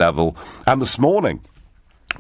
level. And this morning,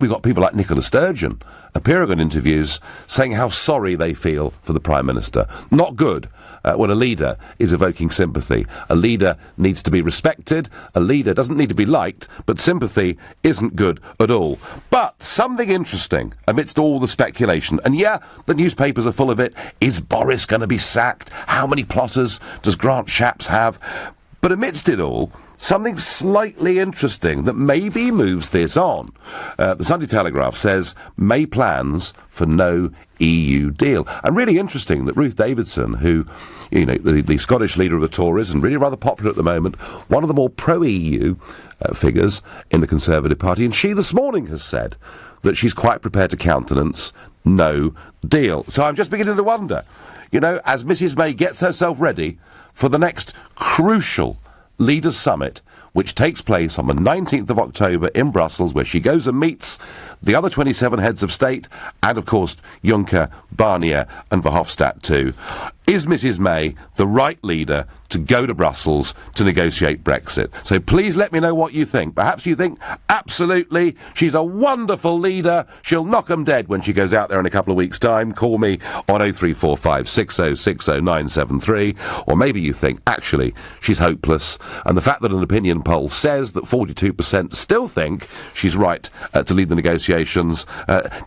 we've got people like Nicola Sturgeon appearing on interviews saying how sorry they feel for the Prime Minister. Not good when a leader is evoking sympathy. A leader needs to be respected. A leader doesn't need to be liked, but sympathy isn't good at all. But something interesting amidst all the speculation, and yeah, the newspapers are full of it. Is Boris going to be sacked? How many plotters does Grant Shapps have? But amidst it all, something slightly interesting that maybe moves this on. The Sunday Telegraph says May plans for no EU deal. And really interesting that Ruth Davidson, who, you know, the Scottish leader of the Tories and really rather popular at the moment, one of the more pro-EU figures in the Conservative Party, and she this morning has said that she's quite prepared to countenance no deal. So I'm just beginning to wonder, you know, as Mrs May gets herself ready for the next crucial Leaders' Summit, which takes place on the 19th of October in Brussels, where she goes and meets the other 27 heads of state, and of course Juncker, Barnier and Verhofstadt too. Is Mrs May the right leader to go to Brussels to negotiate Brexit? So please let me know what you think. Perhaps you think, absolutely, she's a wonderful leader, she'll knock 'em dead when she goes out there in a couple of weeks' time. Call me on 0345 6060 973. Or maybe you think, actually, she's hopeless, and the fact that an opinion poll says that 42% still think she's right to lead the negotiations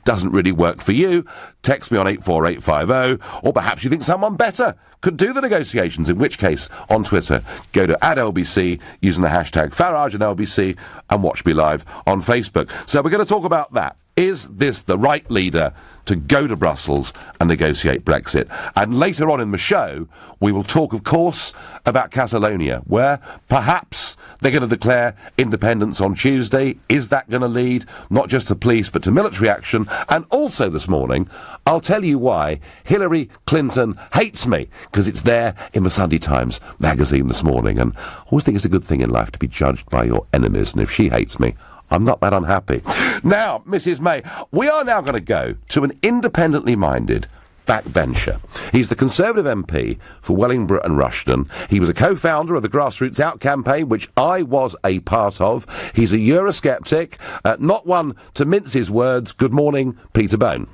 doesn't really work for you. Text me on 84850, or perhaps you think someone better could do the negotiations, in which case, on Twitter, go to @LBC using the hashtag Farage and LBC, and watch me live on Facebook. So we're going to talk about that. Is this the right leader to go to Brussels and negotiate Brexit? And later on in the show, we will talk, of course, about Catalonia, where perhaps they're going to declare independence on Tuesday. Is that going to lead not just to police but to military action? And also this morning, I'll tell you why Hillary Clinton hates me, because it's there in the Sunday Times magazine this morning. And I always think it's a good thing in life to be judged by your enemies, and if she hates me, I'm not that unhappy. Now, Mrs May, we are now going to go to an independently minded backbencher. He's the Conservative MP for Wellingborough and Rushden. He was a co-founder of the Grassroots Out campaign, which I was a part of. He's a Eurosceptic, not one to mince his words. Good morning, Peter Bone.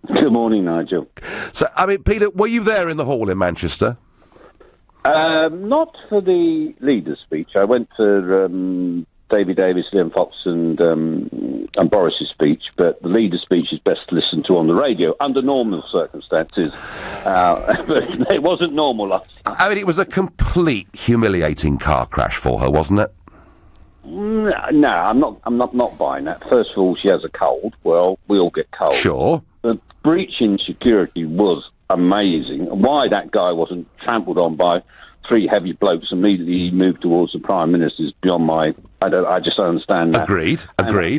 Good morning, Nigel. So, I mean, Peter, were you there in the hall in Manchester? Not for the leader's speech. I went for David Davis, Liam Fox and Boris's speech, but the leader's speech is best listened to on the radio under normal circumstances. But it wasn't normal last time. I mean, it was a complete humiliating car crash for her, wasn't it? No, I'm not buying that. First of all, she has a cold. Well, we all get colds. Sure. The breach in security was amazing. Why that guy wasn't trampled on by three heavy blokes immediately moved towards the Prime Minister is beyond my... I just don't understand that. Agreed.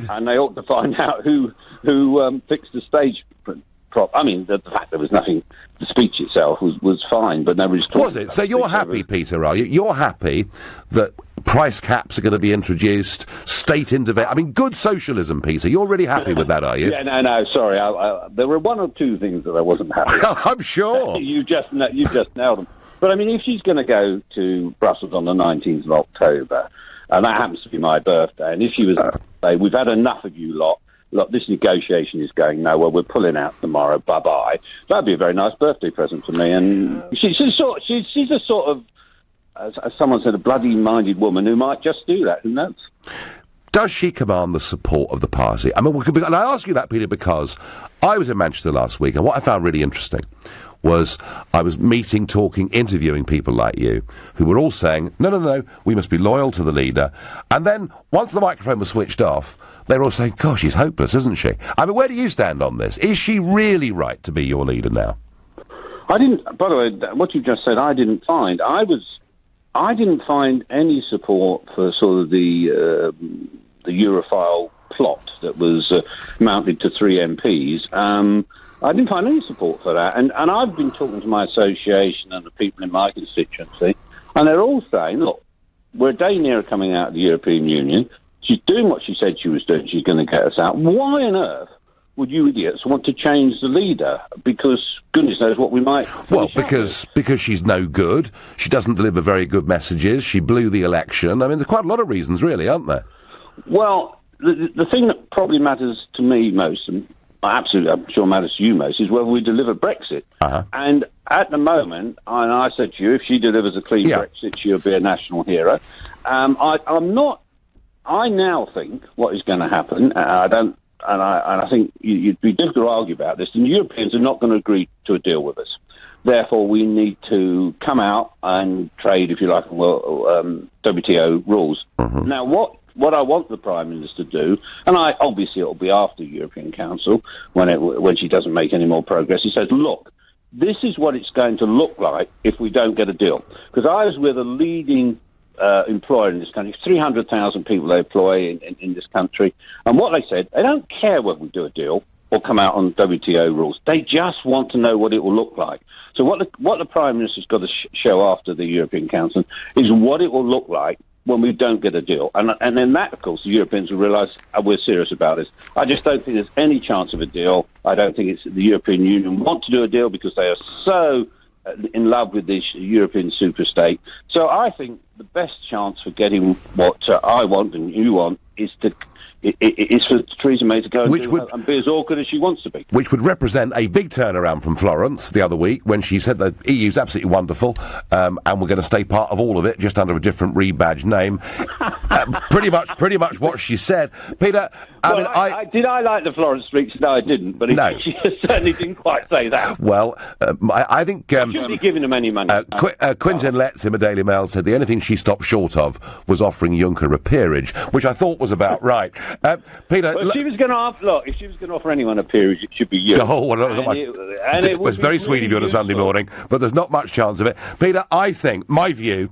And they ought to find out who fixed the stage prop. I mean, the fact there was nothing... The speech itself was fine, but nobody's talking. Was it? So you're happy, Peter, are you? You're happy that price caps are going to be introduced, state intervention... I mean, good socialism, Peter. You're really happy with that, are you? Yeah, no, sorry. There were one or two things that I wasn't happy with. I'm sure. You just nailed them. But, I mean, if she's going to go to Brussels on the 19th of October, and that happens to be my birthday, and if she was to say, we've had enough of you lot, look, this negotiation is going nowhere, we're pulling out tomorrow, bye-bye, that'd be a very nice birthday present for me. And she's a sort of, as someone said, a bloody-minded woman who might just do that, who knows? Does she command the support of the party? I mean, and I ask you that, Peter, because I was in Manchester last week, and what I found really interesting was I was meeting, talking, interviewing people like you who were all saying, no, we must be loyal to the leader. And then, once the microphone was switched off, they were all saying, gosh, she's hopeless, isn't she? I mean, where do you stand on this? Is she really right to be your leader now? By the way, what you just said, I didn't find. I didn't find any support for sort of the Europhile plot that was mounted to three MPs. I didn't find any support for that. And I've been talking to my association and the people in my constituency, and they're all saying, look, we're a day nearer coming out of the European Union. She's doing what she said she was doing. She's going to get us out. Why on earth would you idiots want to change the leader? Because goodness knows what we might... Well, because she's no good. She doesn't deliver very good messages. She blew the election. I mean, there's quite a lot of reasons, really, aren't there? Well, the thing that probably matters to me most, and absolutely I'm sure matters to you most, is whether we deliver Brexit. Uh-huh. And at the moment, and I said to you, if she delivers a clean Brexit, she'll be a national hero. I'm not. I now think what is going to happen. I think you'd be difficult to argue about this. And the Europeans are not going to agree to a deal with us. Therefore, we need to come out and trade, if you like, WTO rules. Mm-hmm. Now, what I want the Prime Minister to do, and obviously it'll be after the European Council when she doesn't make any more progress. He says, look, this is what it's going to look like if we don't get a deal. Because I was with a leading employer in this country, 300,000 people they employ in this country, and what they said, they don't care whether we do a deal or come out on WTO rules. They just want to know what it will look like. So what the Prime Minister's got to show after the European Council is what it will look like when we don't get a deal. And then that, of course, the Europeans will realise we're serious about this. I just don't think there's any chance of a deal. I don't think the European Union want to do a deal because they are so in love with this European superstate. So I think the best chance for getting what I want and you want is for Theresa May to go and be as awkward as she wants to be. Which would represent a big turnaround from Florence the other week when she said that EU's absolutely wonderful and we're going to stay part of all of it, just under a different rebadged name. Pretty much what she said. Peter, did I like the Florence speech? No, I didn't. But no. She certainly didn't quite say that. Well, I think... shouldn't be giving them any money. Quintin Letts in the Daily Mail said the only thing she stopped short of was offering Juncker a peerage, which I thought was about right. Peter... Well, if she was going to offer anyone a peerage, it should be you. Oh, well, it was very sweet of you on a Sunday morning, but there's not much chance of it. Peter, I think, my view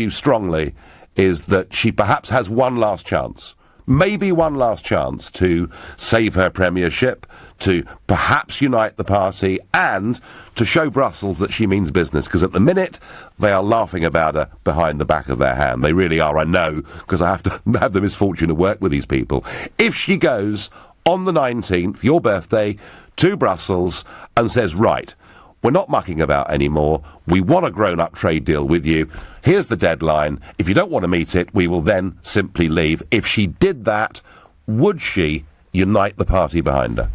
strongly, is that she perhaps has one last chance. Maybe one last chance to save her premiership, to perhaps unite the party, and to show Brussels that she means business, because at the minute, they are laughing about her behind the back of their hand. They really are, I know, because I have to have the misfortune to work with these people. If she goes on the 19th, your birthday, to Brussels, and says, right, we're not mucking about anymore. We want a grown-up trade deal with you. Here's the deadline. If you don't want to meet it, we will then simply leave. If she did that, would she unite the party behind her?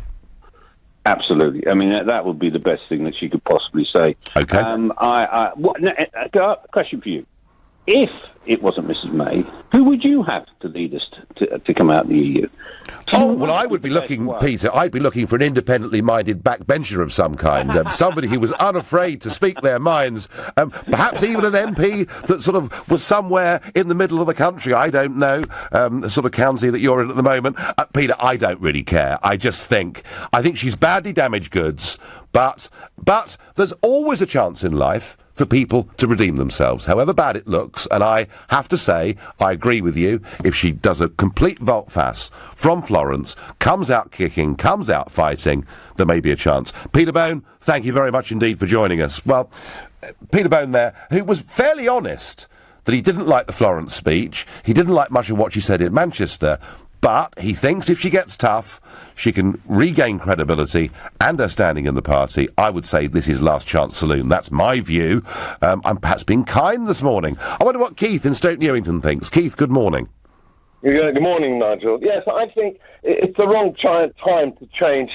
Absolutely. I mean, that would be the best thing that she could possibly say. Okay. Question for you. If it wasn't Mrs May, who would you have to lead us to come out of the EU? Oh, well, I would be looking, Peter, I'd be looking for an independently minded backbencher of some kind, somebody who was unafraid to speak their minds, perhaps even an MP that sort of was somewhere in the middle of the country, I don't know, the sort of county that you're in at the moment. Peter, I don't really care. I think she's badly damaged goods, but there's always a chance in life for people to redeem themselves, however bad it looks, and I have to say, I agree with you, if she does a complete volte-face from Florence, comes out kicking, comes out fighting, there may be a chance. Peter Bone, thank you very much indeed for joining us. Well, Peter Bone there, who was fairly honest that he didn't like the Florence speech, he didn't like much of what she said in Manchester, but he thinks if she gets tough, she can regain credibility and her standing in the party. I would say this is last chance saloon. That's my view. I'm perhaps being kind this morning. I wonder what Keith in Stoke Newington thinks. Keith, good morning. Good morning, Nigel. Yes, I think it's the wrong time to change,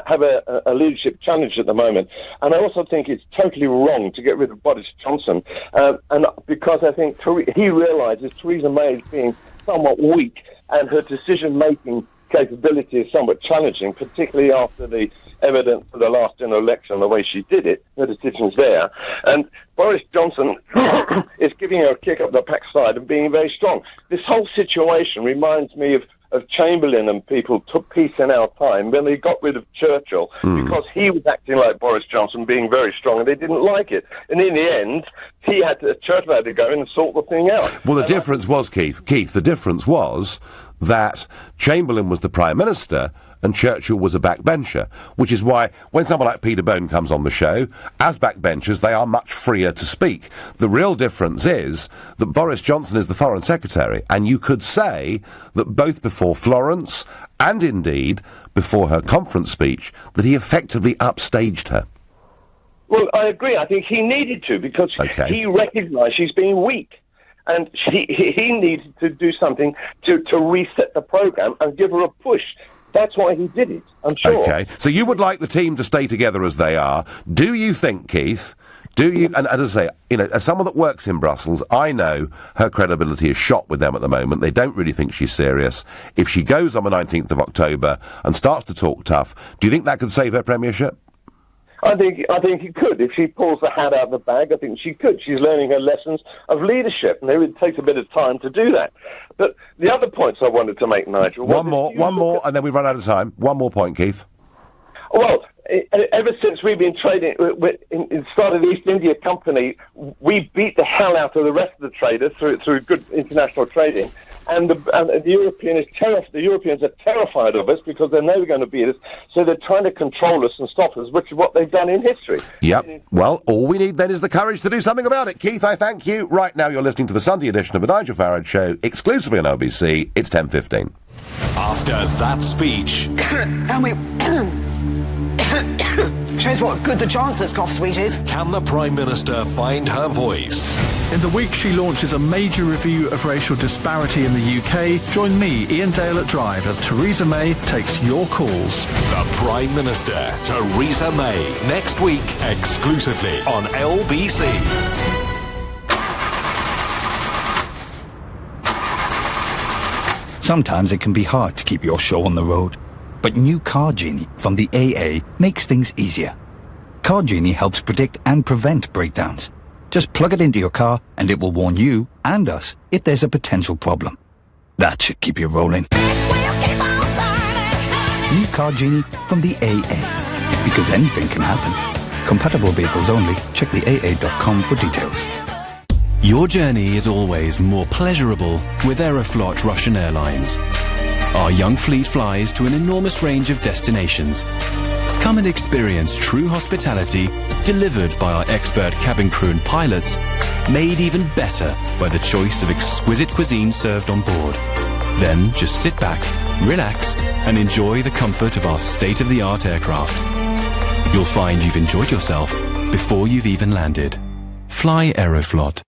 have a leadership challenge at the moment. And I also think it's totally wrong to get rid of Boris Johnson. And because I think he realises Theresa May is being somewhat weak and her decision-making capability is somewhat challenging, particularly after the evidence of the last general election, the way she did it, her decision's there. And Boris Johnson is giving her a kick up the backside and being very strong. This whole situation reminds me of Chamberlain and people took peace in our time when they got rid of Churchill because he was acting like Boris Johnson, being very strong, and they didn't like it. And in the end, Churchill had to go in and sort the thing out. Well, the difference was, Keith, the difference was that Chamberlain was the Prime Minister and Churchill was a backbencher, which is why when someone like Peter Bone comes on the show, as backbenchers, they are much freer to speak. The real difference is that Boris Johnson is the Foreign Secretary, and you could say that both before Florence and indeed before her conference speech, that he effectively upstaged her. Well, I agree. I think he needed to because he recognised she's being weak. And he needed to do something to reset the programme and give her a push. That's why he did it, I'm sure. Okay, so you would like the team to stay together as they are. Do you think, Keith, and as I say, as someone that works in Brussels, I know her credibility is shot with them at the moment. They don't really think she's serious. If she goes on the 19th of October and starts to talk tough, do you think that could save her premiership? I think it could. If she pulls the hat out of the bag, I think she could. She's learning her lessons of leadership, and it takes a bit of time to do that. But the other points I wanted to make, Nigel... One more, and then we run out of time. One more point, Keith. Well, ever since we've been trading, in started the East India Company, we beat the hell out of the rest of the traders through good international trading. And the Europeans are terrified of us because they're never going to beat us, so they're trying to control us and stop us, which is what they've done in history. Yep. Well, all we need then is the courage to do something about it. Keith, I thank you. Right now you're listening to the Sunday edition of the Nigel Farage Show, exclusively on LBC. It's 10:15. After that speech... And we... shows what good the Chancellor's cough suite is. Can the Prime Minister find her voice? In the week she launches a major review of racial disparity in the UK. Join me, Ian Dale at Drive, as Theresa May takes your calls. The Prime Minister, Theresa May, next week, exclusively on LBC. Sometimes it can be hard to keep your show on the road. But new Car Genie from the AA makes things easier. Car Genie helps predict and prevent breakdowns. Just plug it into your car and it will warn you and us if there's a potential problem. That should keep you rolling. New Car Genie from the AA. Because anything can happen. Compatible vehicles only. Check the AA.com for details. Your journey is always more pleasurable with Aeroflot Russian Airlines. Our young fleet flies to an enormous range of destinations. Come and experience true hospitality delivered by our expert cabin crew and pilots, made even better by the choice of exquisite cuisine served on board. Then just sit back, relax, and enjoy the comfort of our state-of-the-art aircraft. You'll find you've enjoyed yourself before you've even landed. Fly Aeroflot.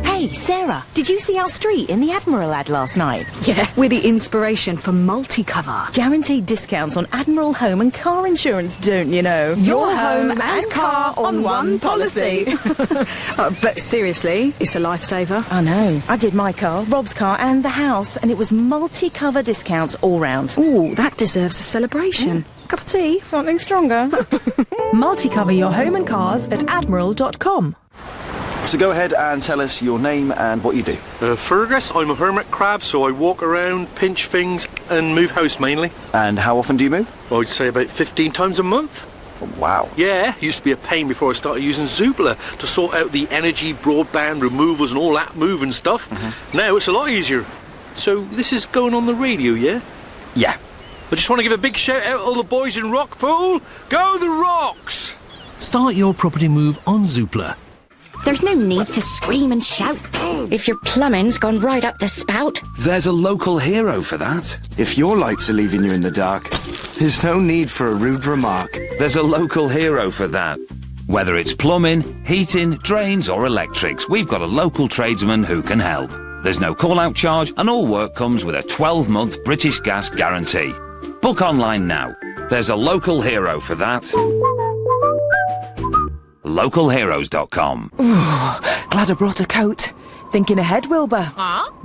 Hey, Sarah, did you see our street in the Admiral ad last night? Yeah, we're the inspiration for multi-cover. Guaranteed discounts on Admiral home and car insurance, don't you know? Your home and car on one policy. But seriously, it's a lifesaver. I know. I did my car, Rob's car, and the house, and it was multi-cover discounts all round. Ooh, that deserves a celebration. Cup of tea, something stronger. Multi-cover your home and cars at admiral.com. So go ahead and tell us your name and what you do. Fergus, I'm a hermit crab, so I walk around, pinch things, and move house mainly. And how often do you move? I'd say about 15 times a month. Oh, wow. Yeah, used to be a pain before I started using Zoopla to sort out the energy, broadband, removals and all that moving stuff. Now it's a lot easier. So this is going on the radio, yeah? Yeah. I just want to give a big shout out to all the boys in Rockpool. Go the Rocks! Start your property move on Zoopla. There's no need to scream and shout if your plumbing's gone right up the spout. There's a local hero for that. If your lights are leaving you in the dark, there's no need for a rude remark. There's a local hero for that. Whether it's plumbing, heating, drains or electrics, we've got a local tradesman who can help. There's no call-out charge and all work comes with a 12-month British Gas guarantee. Book online now. There's a local hero for that. Localheroes.com. Glad I brought a coat. Thinking ahead, Wilbur?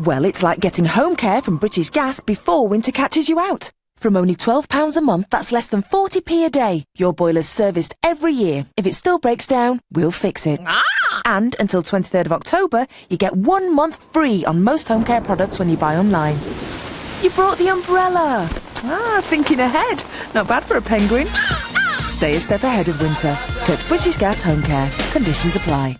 Well, it's like getting home care from British Gas before winter catches you out. From only £12 a month, that's less than 40p a day. Your boiler's serviced every year. If it still breaks down, we'll fix it. And until 23rd of October, you get 1 month free on most home care products when you buy online. You brought the umbrella. Thinking ahead. Not bad for a penguin. Stay a step ahead of winter. Search British Gas Home Care. Conditions apply.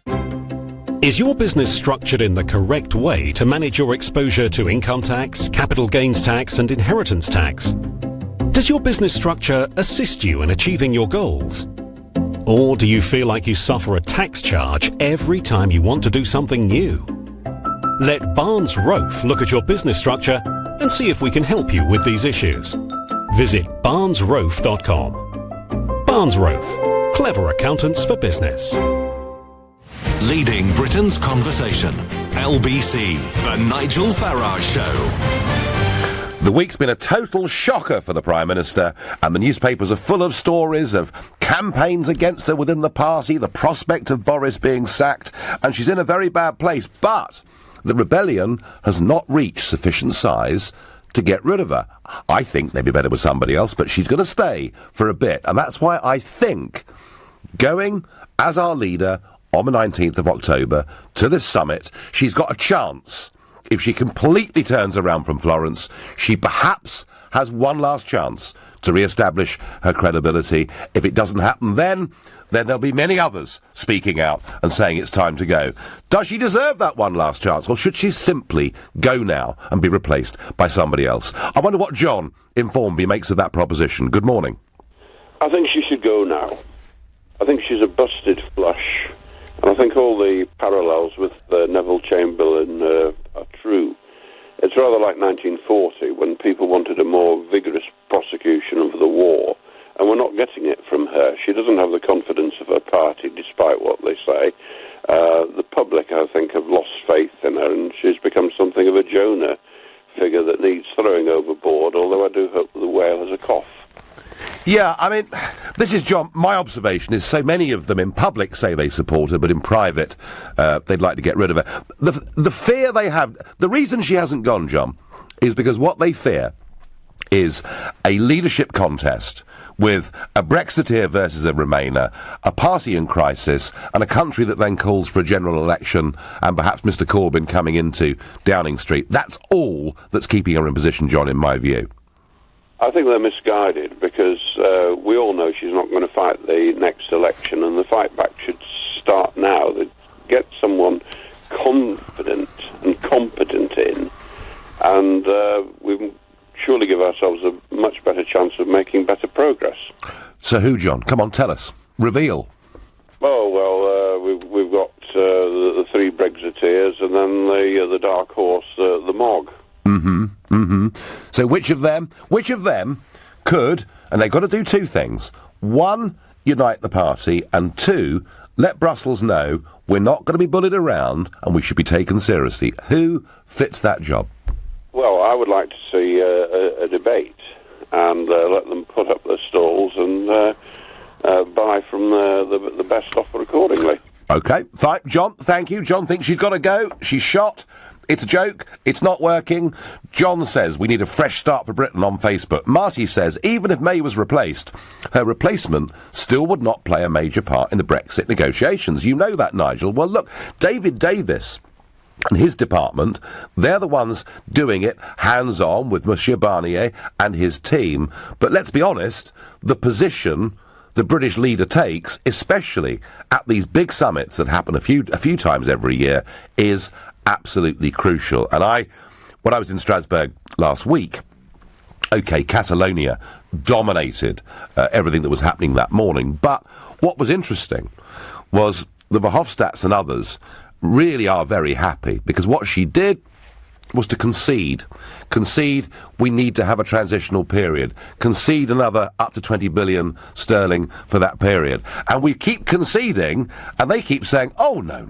Is your business structured in the correct way to manage your exposure to income tax, capital gains tax and inheritance tax? Does your business structure assist you in achieving your goals? Or do you feel like you suffer a tax charge every time you want to do something new? Let Barnes Rofe look at your business structure and see if we can help you with these issues. Visit barnesrofe.com. Barnes Rofe, clever accountants for business. leading Britain's conversation. LBC, The Nigel Farage Show. The week's been a total shocker for the Prime Minister, and the newspapers are full of stories of campaigns against her within the party, the prospect of Boris being sacked, and she's in a very bad place. But the rebellion has not reached sufficient size to get rid of her. I think they'd be better with somebody else, but she's going to stay for a bit, and that's why I think going as our leader on the 19th of October to this summit, she's got a chance. If she completely turns around from Florence, she perhaps has one last chance to re-establish her credibility. If it doesn't happen then there'll be many others speaking out and saying it's time to go. Does she deserve that one last chance, or should she simply go now and be replaced by somebody else? I wonder what John in Formby makes of that proposition. Good morning. I think she should go now. I think she's a busted flush. And I think all the parallels with Neville Chamberlain are true. It's rather like 1940 when people wanted a more vigorous prosecution of the war, and we're not getting it from her. She doesn't have the confidence of her party, despite what they say. The public, I think, have lost faith in her, and she's become something of a Jonah figure that needs throwing overboard, although I do hope the whale has a cough. Yeah, I mean, this is, John, my observation is so many of them in public say they support her, but in private they'd like to get rid of her. The fear they have, the reason she hasn't gone, John, is because what they fear is a leadership contest with a Brexiteer versus a Remainer, a party in crisis, and a country that then calls for a general election, and perhaps Mr Corbyn coming into Downing Street. That's all that's keeping her in position, John, in my view. I think they're misguided because we all know she's not going to fight the next election, and the fight back should start now. They get someone confident and competent in, and we surely give ourselves a much better chance of making better progress. So who, John? Come on, tell us. Reveal. Oh, well, we've got the three Brexiteers, and then the dark horse, the Mog. So which of them could, and they've got to do two things: one, unite the party, and two, let Brussels know we're not going to be bullied around and we should be taken seriously. Who fits that job? Well, I would like to see a debate and let them put up their stalls and buy from the best offer accordingly. OK, fine. John, thank you. John thinks she's got to go. She's shot. It's a joke. It's not working. John says we need a fresh start for Britain on Facebook. Marty says even if May was replaced, her replacement still would not play a major part in the Brexit negotiations. You know that, Nigel. Well, look, David Davis and his department, they're the ones doing it hands-on with Monsieur Barnier and his team. But let's be honest, the position the British leader takes, especially at these big summits that happen a few times every year, is absolutely crucial. And when I was in Strasbourg last week, OK, Catalonia dominated everything that was happening that morning. But what was interesting was the Verhofstadts and others really are very happy, because what she did was to concede we need to have a transitional period, concede another up to 20 billion sterling for that period. And we keep conceding, and they keep saying, oh, no,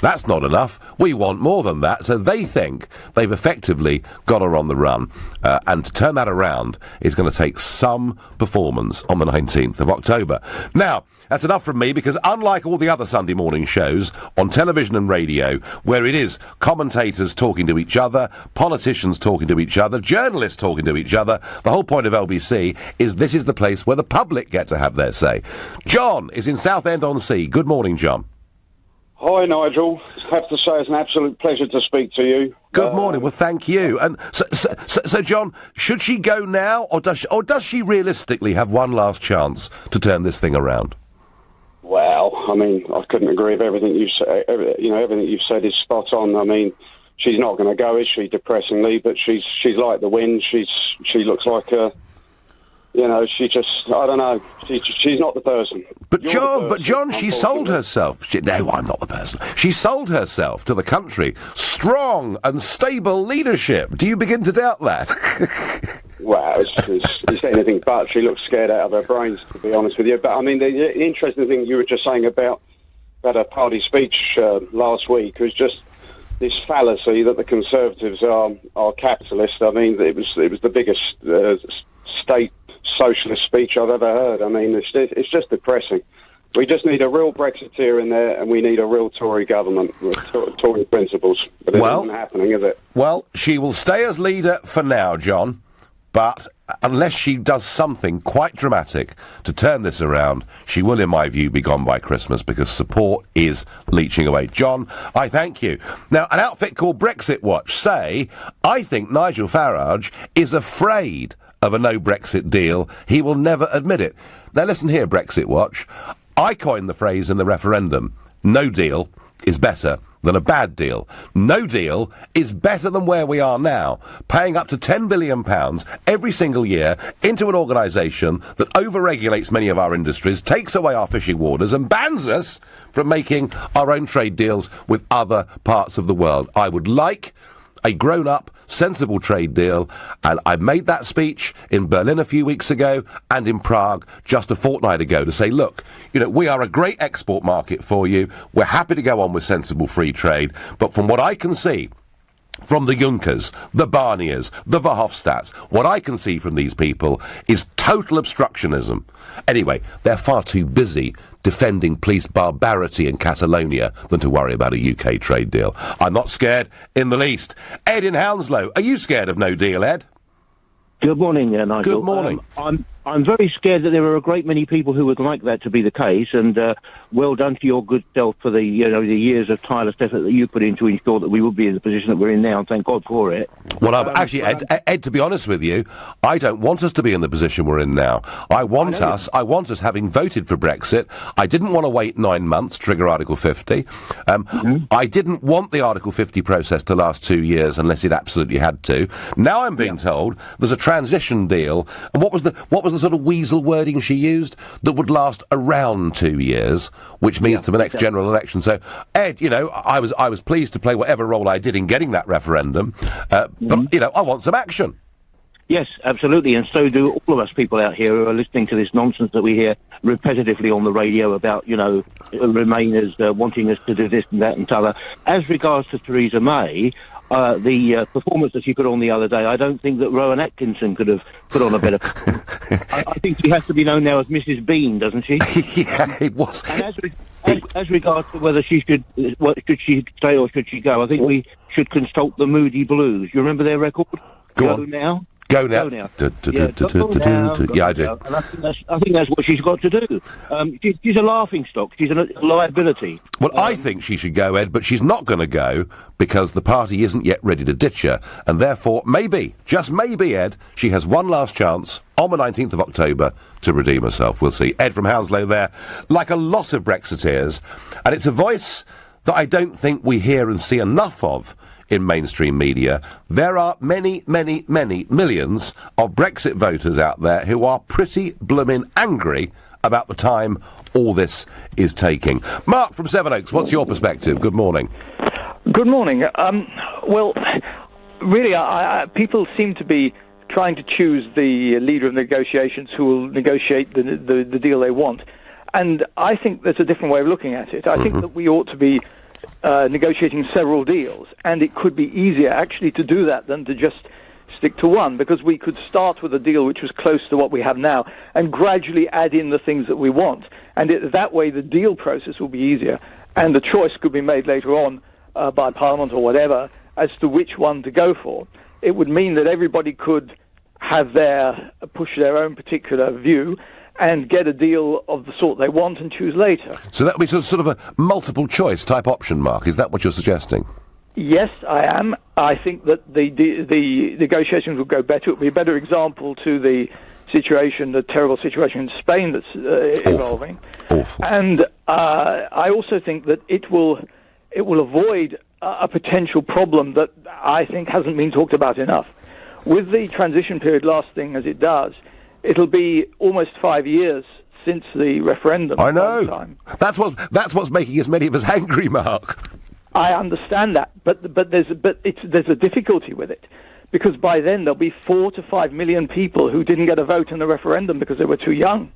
that's not enough, we want more than that. So they think they've effectively got her on the run, and to turn that around is going to take some performance on the 19th of October. Now, that's enough from me, because unlike all the other Sunday morning shows on television and radio, where it is commentators talking to each other, politicians talking to each other, journalists talking to each other, the whole point of LBC is this is the place where the public get to have their say. John is in Southend-on-Sea. Good morning, John. Hi, Nigel. I have to say it's an absolute pleasure to speak to you. Good morning. Well, thank you. And so, John, should she go now, or does she realistically have one last chance to turn this thing around? Well, I mean, I couldn't agree with everything you say. Everything you've said is spot on. I mean, she's not going to go, is she? Depressingly, but she's like the wind. She looks like a. She just, I don't know. She's not the person. But John, she sold herself. No, I'm not the person. She sold herself to the country. Strong and stable leadership. Do you begin to doubt that? Well, it's anything but. She looks scared out of her brains, to be honest with you. But, I mean, the interesting thing you were just saying about had a party speech last week. It was just this fallacy that the Conservatives are capitalist. I mean, it was the biggest state socialist speech I've ever heard. I mean, it's just depressing. We just need a real Brexiteer in there, and we need a real Tory government with Tory principles. But it isn't happening, is it? Well, she will stay as leader for now, John, but unless she does something quite dramatic to turn this around, she will, in my view, be gone by Christmas, because support is leaching away. John, I thank you. Now, an outfit called Brexit Watch say, I think Nigel Farage is afraid of a no-Brexit deal. He will never admit it. Now, listen here, Brexit Watch. I coined the phrase in the referendum, no deal is better than a bad deal. No deal is better than where we are now, paying up to £10 billion every single year into an organisation that overregulates many of our industries, takes away our fishing waters and bans us from making our own trade deals with other parts of the world. I would like a grown-up, sensible trade deal, and I made that speech in Berlin a few weeks ago and in Prague just a fortnight ago to say, look, you know, we are a great export market for you. We're happy to go on with sensible free trade, but from what I can see, from the Junckers, the Barniers, the Verhofstadts, what I can see from these people is total obstructionism. Anyway, they're far too busy defending police barbarity in Catalonia than to worry about a UK trade deal. I'm not scared in the least. Ed in Hounslow, are you scared of no deal, Ed? Good morning, Nigel. Good morning. I'm very scared that there are a great many people who would like that to be the case, and well done to your good self for the years of tireless effort that you put in to ensure that we would be in the position that we're in now, and thank God for it. Well, actually, Ed, to be honest with you, I don't want us to be in the position we're in now. I want us having voted for Brexit. I didn't want to wait 9 months to trigger Article 50. I didn't want the Article 50 process to last 2 years unless it absolutely had to. Now I'm being told there's a transition deal, and what was the sort of weasel wording she used? That would last around 2 years, which means to the next general election. So, Ed, you know, I was pleased to play whatever role I did in getting that referendum, but, you know, I want some action. Yes, absolutely, and so do all of us people out here who are listening to this nonsense that we hear repetitively on the radio about, you know, Remainers wanting us to do this and that and t'other. As regards to Theresa May, the performance that she put on the other day, I don't think that Rowan Atkinson could have put on a better I think she has to be known now as Mrs. Bean, doesn't she? Yeah, it was. And as regards to whether she should stay or should she go, I think we should consult the Moody Blues. You remember their record? Go on. Now? Go now. Yeah, I do. And I think that's what she's got to do. She's a laughing stock. She's a liability. Well, I think she should go, Ed, but she's not going to go because the party isn't yet ready to ditch her. And therefore, maybe, just maybe, Ed, she has one last chance on the 19th of October to redeem herself. We'll see. Ed from Hounslow there, like a lot of Brexiteers. And it's a voice that I don't think we hear and see enough of in mainstream media. There are many, many, many millions of Brexit voters out there who are pretty blooming angry about the time all this is taking. Mark from Sevenoaks, what's your perspective? Good morning. Good morning. Well, really, people seem to be trying to choose the leader of negotiations who will negotiate the deal they want. And I think there's a different way of looking at it. I think that we ought to be negotiating several deals, and it could be easier actually to do that than to just stick to one, because we could start with a deal which was close to what we have now and gradually add in the things that we want, and that way the deal process will be easier, and the choice could be made later on by Parliament or whatever as to which one to go for. It would mean that everybody could have push their own particular view and get a deal of the sort they want and choose later. So that would be sort of a multiple choice type option, Mark. Is that what you're suggesting? Yes, I am. I think that the negotiations would go better. It would be a better example to the terrible situation in Spain that's evolving. Awful. And I also think that it will avoid a potential problem that I think hasn't been talked about enough. With the transition period lasting as it does, it'll be almost 5 years since the referendum. I know. That's what's making as many of us angry, Mark. I understand that, but there's a difficulty with it, because by then there'll be 4 to 5 million people who didn't get a vote in the referendum because they were too young.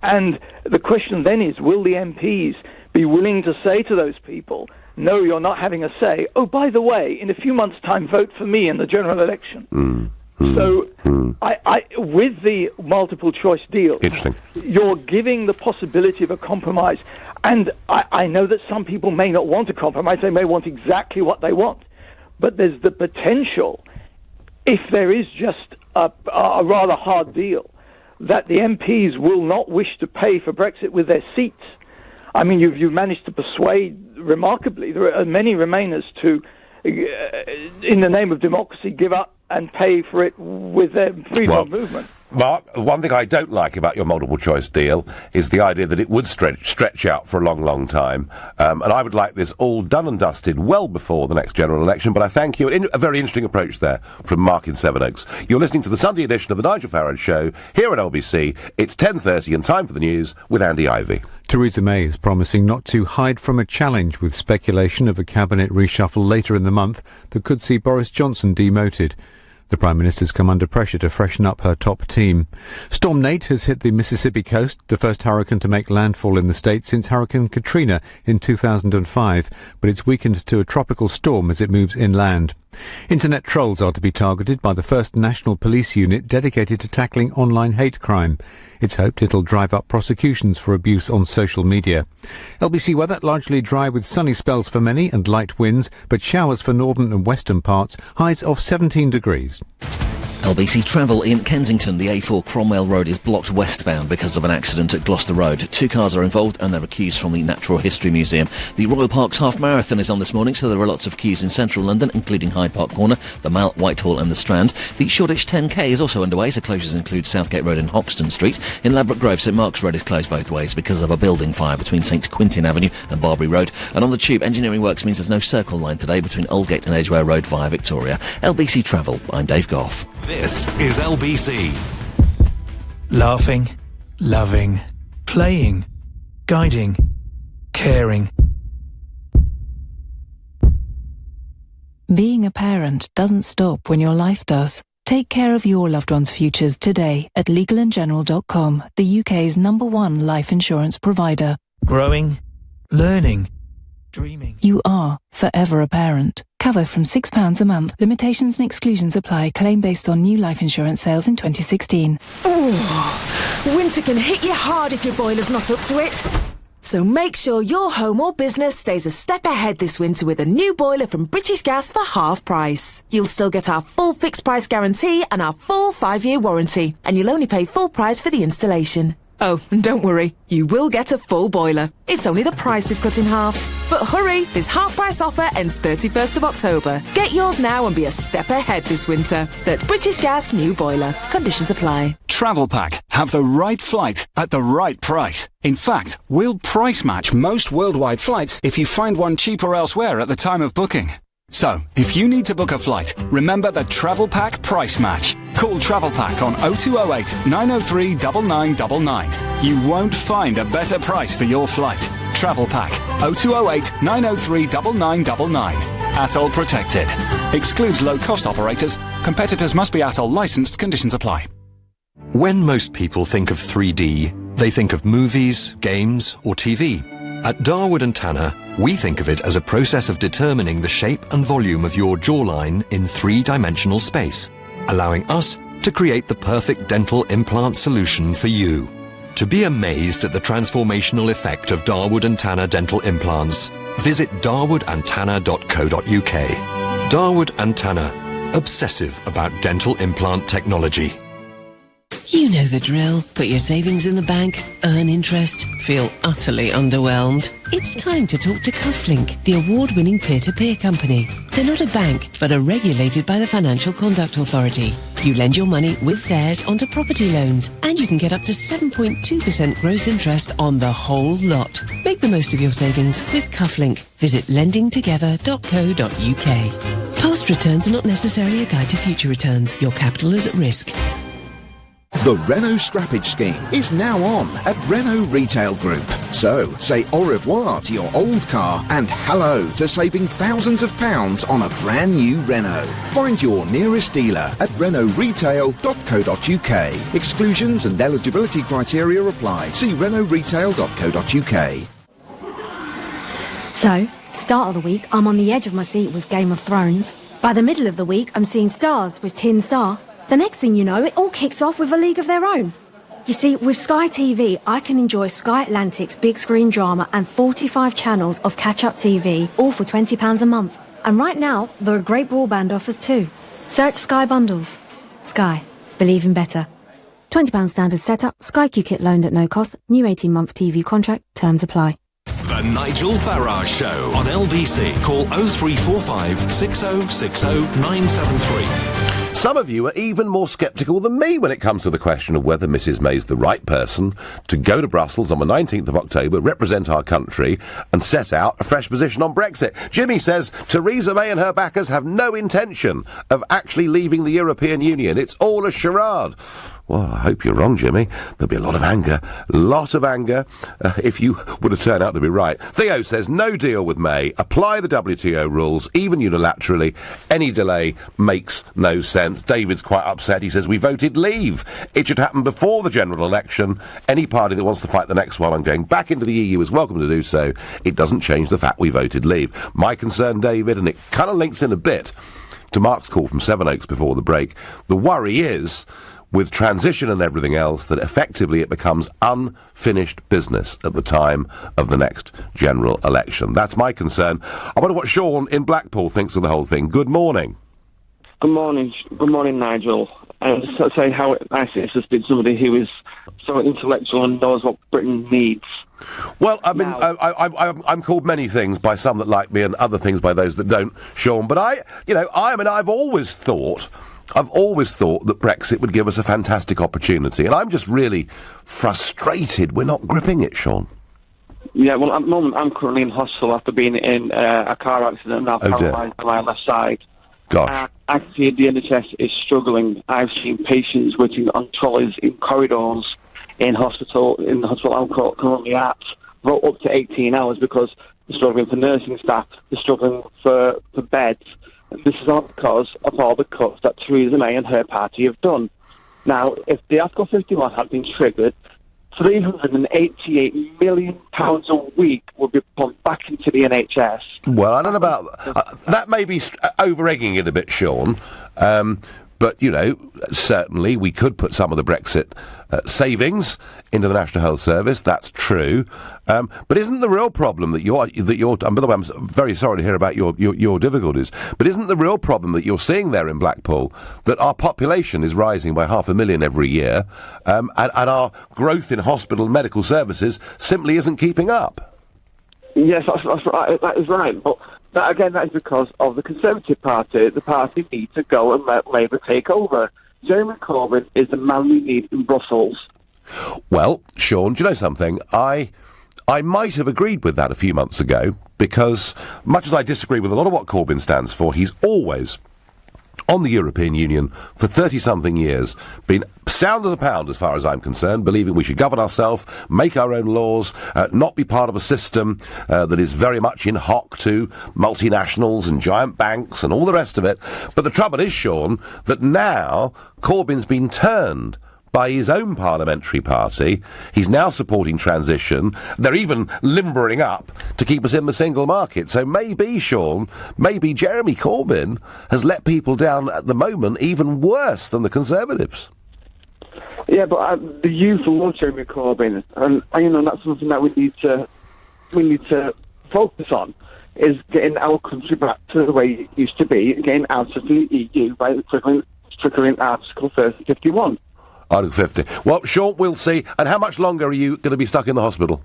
And the question then is, will the MPs be willing to say to those people, no, you're not having a say. Oh, by the way, in a few months' time, vote for me in the general election. So, with the multiple choice deal, you're giving the possibility of a compromise. And I know that some people may not want a compromise. They may want exactly what they want. But there's the potential, if there is just a rather hard deal, that the MPs will not wish to pay for Brexit with their seats. I mean, you've managed to persuade, remarkably, there are many Remainers to, in the name of democracy, give up and pay for it with their freedom of movement. Mark, one thing I don't like about your multiple choice deal is the idea that it would stretch out for a long, long time. And I would like this all done and dusted well before the next general election. But I thank you. A very interesting approach there from Mark in Sevenoaks. You're listening to the Sunday edition of the Nigel Farage Show here at LBC. It's 10:30 and time for the news with Andy Ivey. Theresa May is promising not to hide from a challenge with speculation of a cabinet reshuffle later in the month that could see Boris Johnson demoted. The Prime Minister's come under pressure to freshen up her top team. Storm Nate has hit the Mississippi coast, the first hurricane to make landfall in the state since Hurricane Katrina in 2005, but it's weakened to a tropical storm as it moves inland. Internet trolls are to be targeted by the first national police unit dedicated to tackling online hate crime. It's hoped it'll drive up prosecutions for abuse on social media. LBC weather largely dry with sunny spells for many and light winds, but showers for northern and western parts, highs of 17 degrees. LBC Travel in Kensington. The A4 Cromwell Road is blocked westbound because of an accident at Gloucester Road. 2 cars are involved and there are queues from the Natural History Museum. The Royal Parks Half Marathon is on this morning, so there are lots of queues in central London, including Hyde Park Corner, the Mall, Whitehall and the Strand. The Shoreditch 10K is also underway, so closures include Southgate Road and Hoxton Street. In Ladbroke Grove, St Mark's Road is closed both ways because of a building fire between St Quintin Avenue and Barbary Road. And on the Tube, engineering works means there's no Circle Line today between Aldgate and Edgware Road via Victoria. LBC Travel, I'm Dave Goff. This is LBC. Laughing, loving, playing, guiding, caring. Being a parent doesn't stop when your life does. Take care of your loved one's futures today at legalandgeneral.com, the UK's #1 life insurance provider. Growing, learning, dreaming. You are forever a parent. Cover from £6 a month. Limitations and exclusions apply. Claim based on new life insurance sales in 2016. Ooh, winter can hit you hard if your boiler's not up to it. So make sure your home or business stays a step ahead this winter with a new boiler from British Gas for half price. You'll still get our full fixed price guarantee and our full 5-year warranty. And you'll only pay full price for the installation. Oh, and don't worry, you will get a full boiler. It's only the price we've cut in half. But hurry, this half-price offer ends 31st of October. Get yours now and be a step ahead this winter. Search British Gas New Boiler. Conditions apply. Travel Pack. Have the right flight at the right price. In fact, we'll price match most worldwide flights if you find one cheaper elsewhere at the time of booking. So, if you need to book a flight, remember the Travel Pack price match. Call Travel Pack on 0208 903 9999. You won't find a better price for your flight. Travel Pack 0208 903 9999. ATOL protected. Excludes low-cost operators. Competitors must be ATOL licensed. Conditions apply. When most people think of 3D, they think of movies, games, or TV. At Darwood & Tanner, we think of it as a process of determining the shape and volume of your jawline in 3-dimensional space, allowing us to create the perfect dental implant solution for you. To be amazed at the transformational effect of Darwood & Tanner dental implants, visit darwoodandtanner.co.uk. Darwood & Tanner, obsessive about dental implant technology. You know the drill. Put your savings in the bank, earn interest, feel utterly underwhelmed. It's time to talk to Cufflink, the award-winning peer-to-peer company. They're not a bank, but are regulated by the Financial Conduct Authority. You lend your money with theirs onto property loans, and you can get up to 7.2% gross interest on the whole lot. Make the most of your savings with Cufflink. Visit lendingtogether.co.uk. Past returns are not necessarily a guide to future returns. Your capital is at risk. The Renault Scrappage Scheme is now on at Renault Retail Group. So, say au revoir to your old car and hello to saving thousands of pounds on a brand new Renault. Find your nearest dealer at renaultretail.co.uk. Exclusions and eligibility criteria apply. See renaultretail.co.uk. So, start of the week, I'm on the edge of my seat with Game of Thrones. By the middle of the week, I'm seeing stars with Tin Star. The next thing you know, it all kicks off with A League of Their Own. You see, with Sky TV, I can enjoy Sky Atlantic's big screen drama and 45 channels of catch-up TV, all for £20 a month. And right now, there are great broadband offers too. Search Sky Bundles. Sky. Believe in better. £20 standard setup, Sky Q-Kit loaned at no cost, new 18-month TV contract, terms apply. The Nigel Farage Show on LBC. Call 0345 6060 973. Some of you are even more sceptical than me when it comes to the question of whether Mrs May's the right person to go to Brussels on the 19th of October, represent our country, and set out a fresh position on Brexit. Jimmy says Theresa May and her backers have no intention of actually leaving the European Union. It's all a charade. Well, I hope you're wrong, Jimmy. There'll be a lot of anger if you were to turn out to be right. Theo says no deal with May. Apply the WTO rules, even unilaterally. Any delay makes no sense. David's quite upset. He says we voted leave. It should happen before the general election. Any party that wants to fight the next one on going back into the EU is welcome to do so. It doesn't change the fact we voted leave. My concern, David, and it kind of links in a bit to Mark's call from Sevenoaks before the break, the worry is, with transition and everything else, that effectively it becomes unfinished business at the time of the next general election. That's my concern. I wonder what Sean in Blackpool thinks of the whole thing. Good morning. Good morning, Nigel. And just to say how nice it is to speak to somebody who is so intellectual and knows what Britain needs. Well, I mean, I'm called many things by some that like me and other things by those that don't, Sean. But I've always thought that Brexit would give us a fantastic opportunity, and I'm just really frustrated we're not gripping it, Sean. Yeah, well, at the moment, I'm currently in hospital after being in a car accident and now paralysed on my left side. Gosh. Actually, the NHS is struggling. I've seen patients waiting on trolleys in corridors in the hospital I'm currently at, for up to 18 hours because they're struggling for nursing staff, they're struggling for beds. This is all because of all the cuts that Theresa May and her party have done. Now, if the Article 51 had been triggered, £388 million a week would be pumped back into the NHS. Well, I don't know about... that may be over-egging it a bit, Sean. But, certainly we could put some of the Brexit savings into the National Health Service. That's true. But isn't the real problem that you're... and by the way, I'm very sorry to hear about your difficulties, but isn't the real problem that you're seeing there in Blackpool that our population is rising by 500,000 every year, and our growth in hospital and medical services simply isn't keeping up? Yes, that's right. That is right. But that is because of the Conservative Party. The party needs to go and let Labour take over. Jeremy Corbyn is the man we need in Brussels. Well, Sean, do you know something? I might have agreed with that a few months ago, because much as I disagree with a lot of what Corbyn stands for, he's always, on the European Union, for 30-something years, been sound as a pound as far as I'm concerned, believing we should govern ourselves, make our own laws, not be part of a system that is very much in hock to multinationals and giant banks and all the rest of it. But the trouble is, Sean, that now Corbyn's been turned by his own parliamentary party. He's now supporting transition. They're even limbering up to keep us in the single market. So maybe, Sean, Jeremy Corbyn has let people down at the moment even worse than the Conservatives. Yeah, but the youth love Jeremy Corbyn, and that's something that we need to focus on, is getting our country back to the way it used to be, getting out of the EU by triggering Article 51. Article 50. Well, Sean, we'll see. And how much longer are you going to be stuck in the hospital?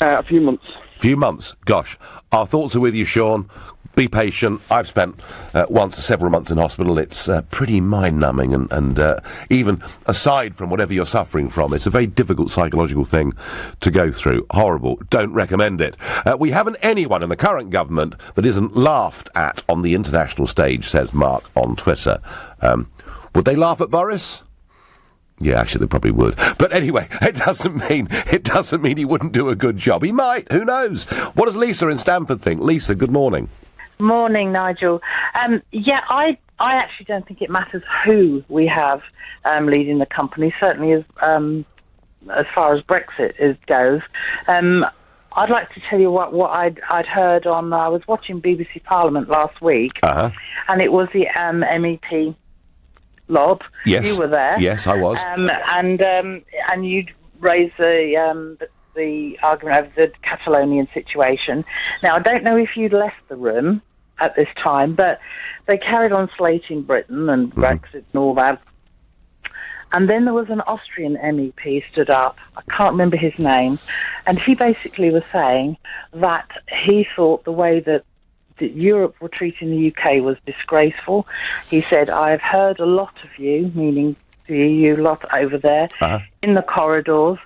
A few months. Few months. Gosh. Our thoughts are with you, Sean. Be patient. I've spent several months in hospital. It's pretty mind-numbing, and even aside from whatever you're suffering from, it's a very difficult psychological thing to go through. Horrible. Don't recommend it. We haven't anyone in the current government that isn't laughed at on the international stage, says Mark on Twitter. Would they laugh at Boris? Yeah, actually, they probably would. But anyway, it doesn't mean he wouldn't do a good job. He might. Who knows? What does Lisa in Stamford think? Lisa, good morning. Morning, Nigel. I actually don't think it matters who we have leading the company, certainly as far as Brexit goes. I'd like to tell you what I'd heard on. I was watching BBC Parliament last week, and it was the MEP lot. Yes, you were there. Yes, I was. And you'd raised the argument over the Catalonian situation. Now, I don't know if you'd left the room at this time, but they carried on slating Britain and Brexit and all that. And then there was an Austrian MEP stood up. I can't remember his name. And he basically was saying that he thought the way that Europe were treating the UK was disgraceful. He said, I've heard a lot of you, meaning the EU lot over there, in the corridors,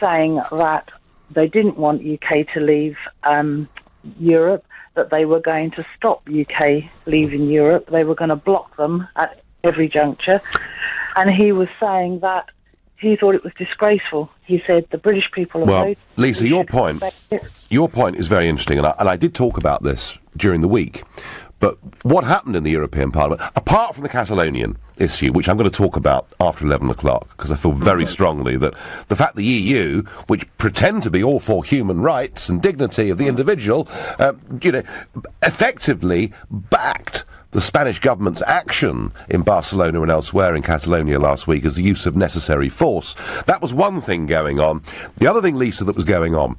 saying that they didn't want UK to leave Europe, that they were going to stop UK leaving Europe. They were going to block them at every juncture. And he was saying that he thought it was disgraceful. He said the British people are voting. Lisa, your point is very interesting, and I did talk about this during the week. But what happened in the European Parliament, apart from the Catalonian issue, which I'm going to talk about after 11 o'clock, because I feel very strongly that the fact the EU, which pretend to be all for human rights and dignity of the individual, effectively backed the Spanish government's action in Barcelona and elsewhere in Catalonia last week as the use of necessary force. That was one thing going on. The other thing, Lisa, that was going on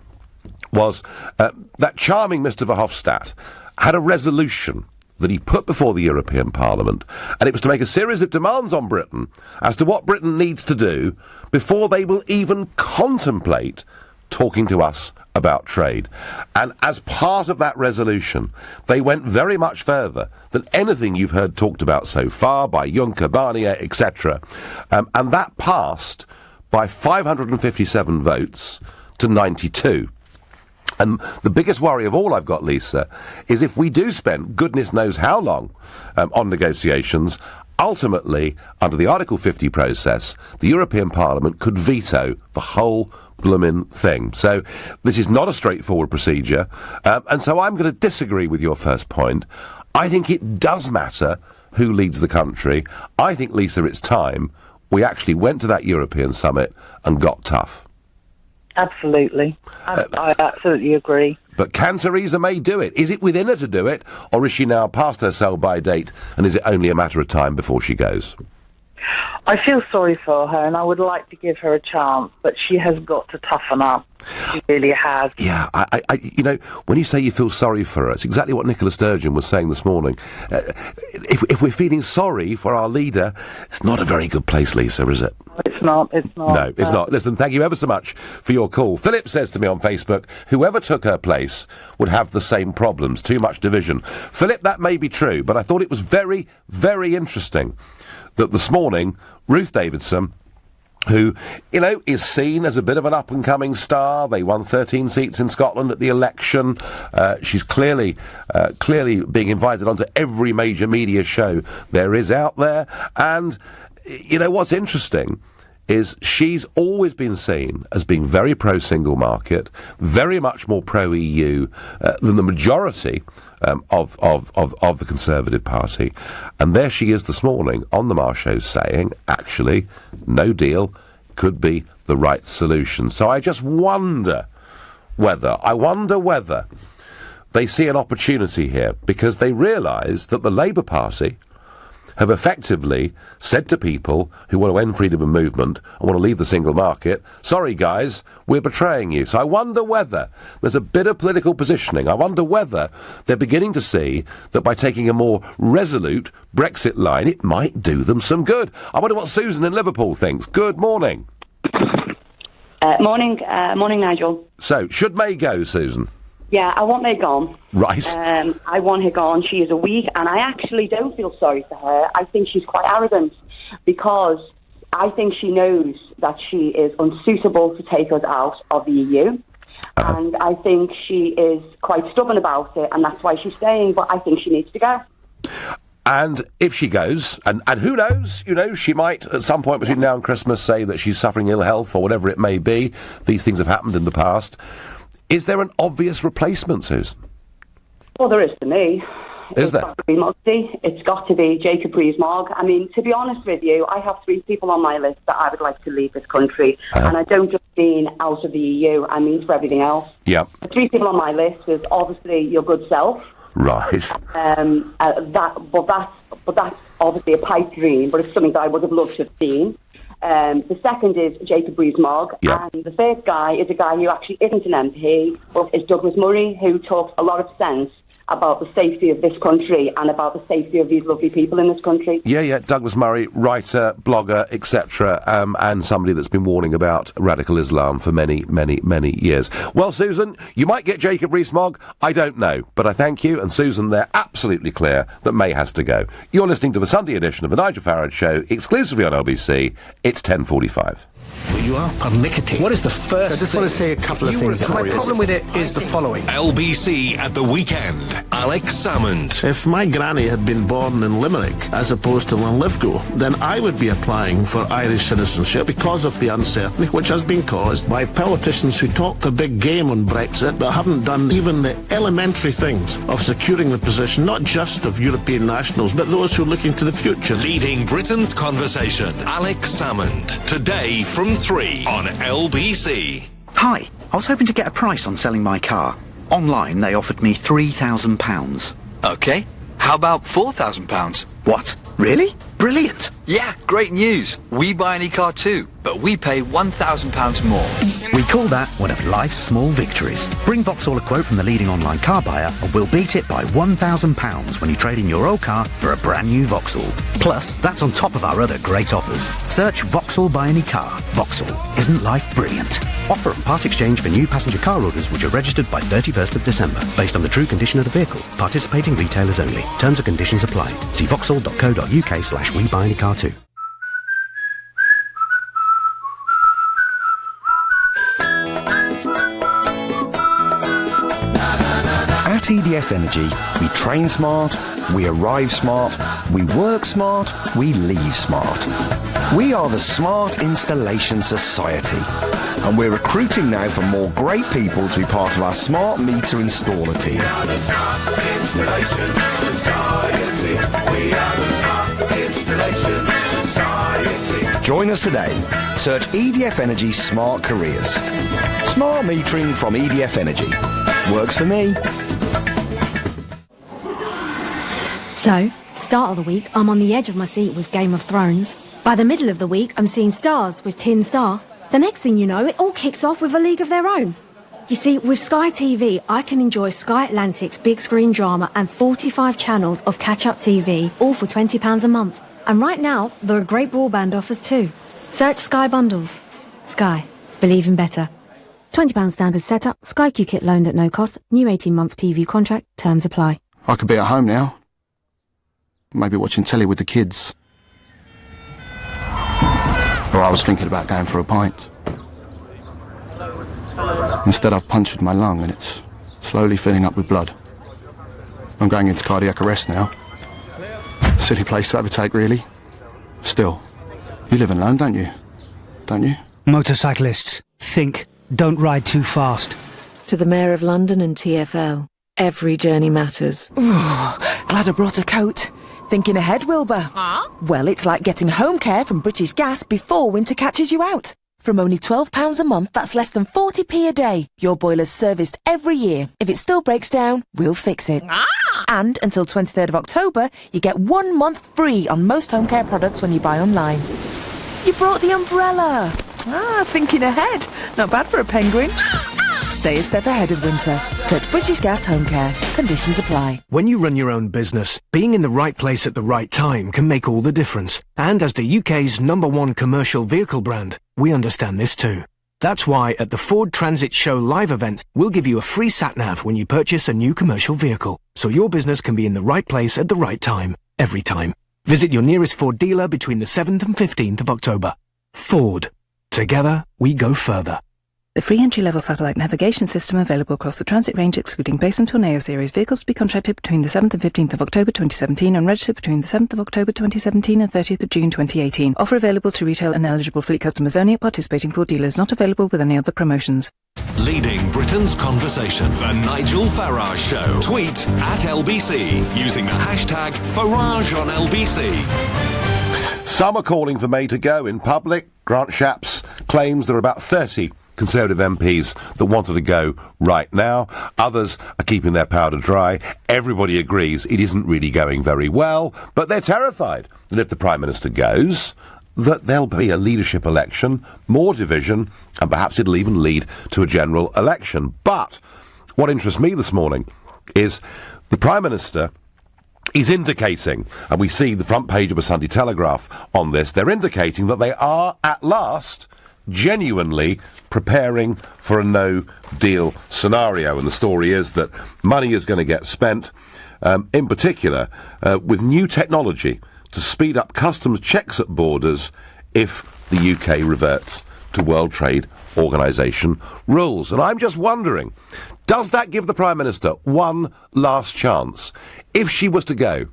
was that charming Mr Verhofstadt had a resolution that he put before the European Parliament, and it was to make a series of demands on Britain as to what Britain needs to do before they will even contemplate talking to us about trade. And as part of that resolution, they went very much further than anything you've heard talked about so far by Juncker, Barnier, etc. And that passed by 557 votes to 92. And the biggest worry of all I've got, Lisa, is if we do spend goodness knows how long on negotiations, ultimately, under the Article 50 process, the European Parliament could veto the whole bloomin' thing. So this is not a straightforward procedure, and so I'm going to disagree with your first point. I think it does matter who leads the country. I think, Lisa, it's time we actually went to that European summit and got tough. Absolutely. I absolutely agree. But can Theresa May do it? Is it within her to do it, or is she now past her sell-by date, and is it only a matter of time before she goes? I feel sorry for her, and I would like to give her a chance, but she has got to toughen up. She really has. Yeah, when you say you feel sorry for her, it's exactly what Nicola Sturgeon was saying this morning. If we're feeling sorry for our leader, it's not a very good place, Lisa, is it? It's not. No, it's not. Listen, thank you ever so much for your call. Philip says to me on Facebook, whoever took her place would have the same problems, too much division. Philip, that may be true, but I thought it was very, very interesting that this morning, Ruth Davidson, who, is seen as a bit of an up-and-coming star. They won 13 seats in Scotland at the election. She's clearly being invited onto every major media show there is out there. And, what's interesting is she's always been seen as being very pro-single market, very much more pro-EU than the majority of the Conservative Party. And there she is this morning on the Marr Show saying, actually, no deal could be the right solution. So I just wonder whether they see an opportunity here, because they realise that the Labour Party have effectively said to people who want to end freedom of movement and want to leave the single market, sorry guys, we're betraying you. So I wonder whether there's a bit of political positioning. I wonder whether they're beginning to see that by taking a more resolute Brexit line, it might do them some good. I wonder what Susan in Liverpool thinks. Good morning. Morning, Nigel. So, should May go, Susan? Yeah, I want May gone. Right. I want her gone. She is a weak, and I actually don't feel sorry for her. I think she's quite arrogant, because I think she knows that she is unsuitable to take us out of the EU. And I think she is quite stubborn about it, and that's why she's staying, but I think she needs to go. And if she goes, and who knows, she might at some point between now and Christmas say that she's suffering ill health or whatever it may be. These things have happened in the past. Is there an obvious replacement, Susan? Well, there is to me. Is there? Got to be Muggsy. It's got to be Jacob Rees-Mogg. I mean, to be honest with you, I have 3 people on my list that I would like to leave this country. And I don't just mean out of the EU, I mean for everything else. Yeah. The 3 people on my list is obviously your good self. Right. But that's obviously a pipe dream, but it's something that I would have loved to have seen. The second is Jacob Rees-Mogg, and the third guy is a guy who actually isn't an MP, but is Douglas Murray, who talks a lot of sense about the safety of this country and about the safety of these lovely people in this country. Yeah, Douglas Murray, writer, blogger, etc., and somebody that's been warning about radical Islam for many, many, many years. Well, Susan, you might get Jacob Rees-Mogg, I don't know, but I thank you, and Susan, they're absolutely clear that May has to go. You're listening to the Sunday edition of the Nigel Farage Show, exclusively on LBC. It's 10:45. Well, you are pernickety. What is the first? I just want to say a couple of things. My problem with it is the following. LBC at the weekend. Alex Salmond. If my granny had been born in Limerick as opposed to Linlithgow, then I would be applying for Irish citizenship because of the uncertainty which has been caused by politicians who talked a big game on Brexit but haven't done even the elementary things of securing the position not just of European nationals but those who are looking to the future. Leading Britain's conversation. Alex Salmond. Today from 3 on LBC. Hi, I was hoping to get a price on selling my car. Online, they offered me £3,000. OK. How about £4,000? What? Really? Brilliant. Yeah, great news. We buy any car too, but we pay £1,000 more. We call that one of life's small victories. Bring Vauxhall a quote from the leading online car buyer and we'll beat it by £1,000 when you trade in your old car for a brand new Vauxhall. Plus, that's on top of our other great offers. Search Vauxhall Buy Any Car. Vauxhall. Isn't life brilliant? Offer and part exchange for new passenger car orders which are registered by 31st of December. Based on the true condition of the vehicle. Participating retailers only. Terms and conditions apply. See vauxhall.co.uk/WeBuyAnyCar2. At EDF Energy, we train smart, we arrive smart, we work smart, we leave smart. We are the Smart Installation Society, and we're recruiting now for more great people to be part of our smart meter installer team. We are the Smart Installation Society. We are the Smart Installation Society. Join us today. Search EDF Energy Smart Careers. Smart metering from EDF Energy. Works for me. So, start of the week, I'm on the edge of my seat with Game of Thrones. By the middle of the week, I'm seeing stars with Tin Star. The next thing you know, it all kicks off with A League of Their Own. You see, with Sky TV, I can enjoy Sky Atlantic's big screen drama and 45 channels of catch-up TV, all for £20 a month. And right now, there are great broadband offers too. Search Sky Bundles. Sky. Believe in better. £20 standard setup, Sky Q-Kit loaned at no cost, new 18-month TV contract, terms apply. I could be at home now. Maybe watching telly with the kids. Or I was thinking about going for a pint. Instead I've punctured my lung and it's slowly filling up with blood. I'm going into cardiac arrest now. Silly place to overtake, really. Still, you live and learn, don't you? Don't you? Motorcyclists, think. Don't ride too fast. To the Mayor of London and TfL, every journey matters. Glad I brought a coat. Thinking ahead, Wilbur? Well, it's like getting home care from British Gas before winter catches you out. From only £12 a month, that's less than 40p a day. Your boiler's serviced every year. If it still breaks down, we'll fix it. And until 23rd of October, you get 1 month free on most home care products when you buy online. You brought the umbrella. Thinking ahead. Not bad for a penguin. Stay a step ahead of winter. Search British Gas Home Care. Conditions apply. When you run your own business, being in the right place at the right time can make all the difference. And as the UK's #1 commercial vehicle brand, we understand this too. That's why at the Ford Transit Show live event, we'll give you a free sat-nav when you purchase a new commercial vehicle. So your business can be in the right place at the right time, every time. Visit your nearest Ford dealer between the 7th and 15th of October. Ford. Together, we go further. The free entry-level satellite navigation system available across the Transit range excluding Base and Tornado series vehicles to be contracted between the 7th and 15th of October 2017 and registered between the 7th of October 2017 and 30th of June 2018. Offer available to retail and eligible fleet customers only at participating Ford dealers, not available with any other promotions. leading Britain's conversation. The Nigel Farage Show. Tweet at LBC using the hashtag FarageOnLBC. Some are calling for May to go in public. Grant Shapps claims there are about 30 Conservative MPs that wanted to go right now. Others are keeping their powder dry. Everybody agrees it isn't really going very well, but they're terrified that if the Prime Minister goes, that there'll be a leadership election, more division, and perhaps it'll even lead to a general election. But what interests me this morning is the Prime Minister is indicating, and we see the front page of a Sunday Telegraph on this, they're indicating that they are, at last, genuinely preparing for a no-deal scenario. And the story is that money is going to get spent, in particular, with new technology to speed up customs checks at borders if the UK reverts to World Trade Organisation rules. And I'm just wondering, does that give the Prime Minister one last chance? If she was to go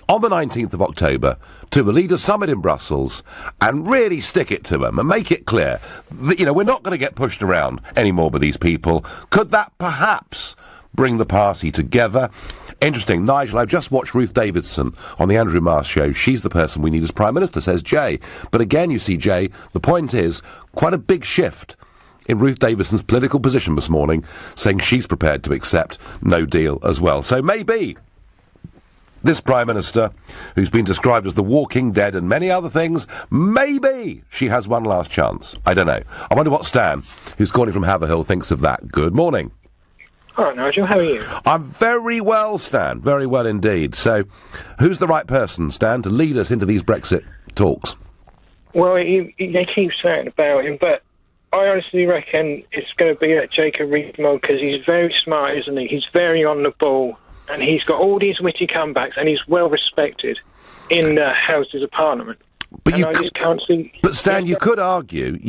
on the 19th of October to the Leaders' Summit in Brussels and really stick it to them and make it clear that, we're not going to get pushed around anymore by these people, could that perhaps bring the party together? Interesting. Nigel, I've just watched Ruth Davidson on the Andrew Marr show. She's the person we need as Prime Minister, says Jay. But again, you see, Jay, the point is quite a big shift in Ruth Davidson's political position this morning, saying she's prepared to accept no deal as well. So maybe this Prime Minister, who's been described as the walking dead and many other things, maybe she has one last chance. I don't know. I wonder what Stan, who's calling from Haverhill, thinks of that. Good morning. Hi, Nigel. How are you? I'm very well, Stan. Very well indeed. So, who's the right person, Stan, to lead us into these Brexit talks? Well, they keep saying about him, but I honestly reckon it's going to be at Jacob Rees-Mogg because he's very smart, isn't he? He's very on the ball. And he's got all these witty comebacks, and he's well respected in the Houses of Parliament. But But Stan, you could argue,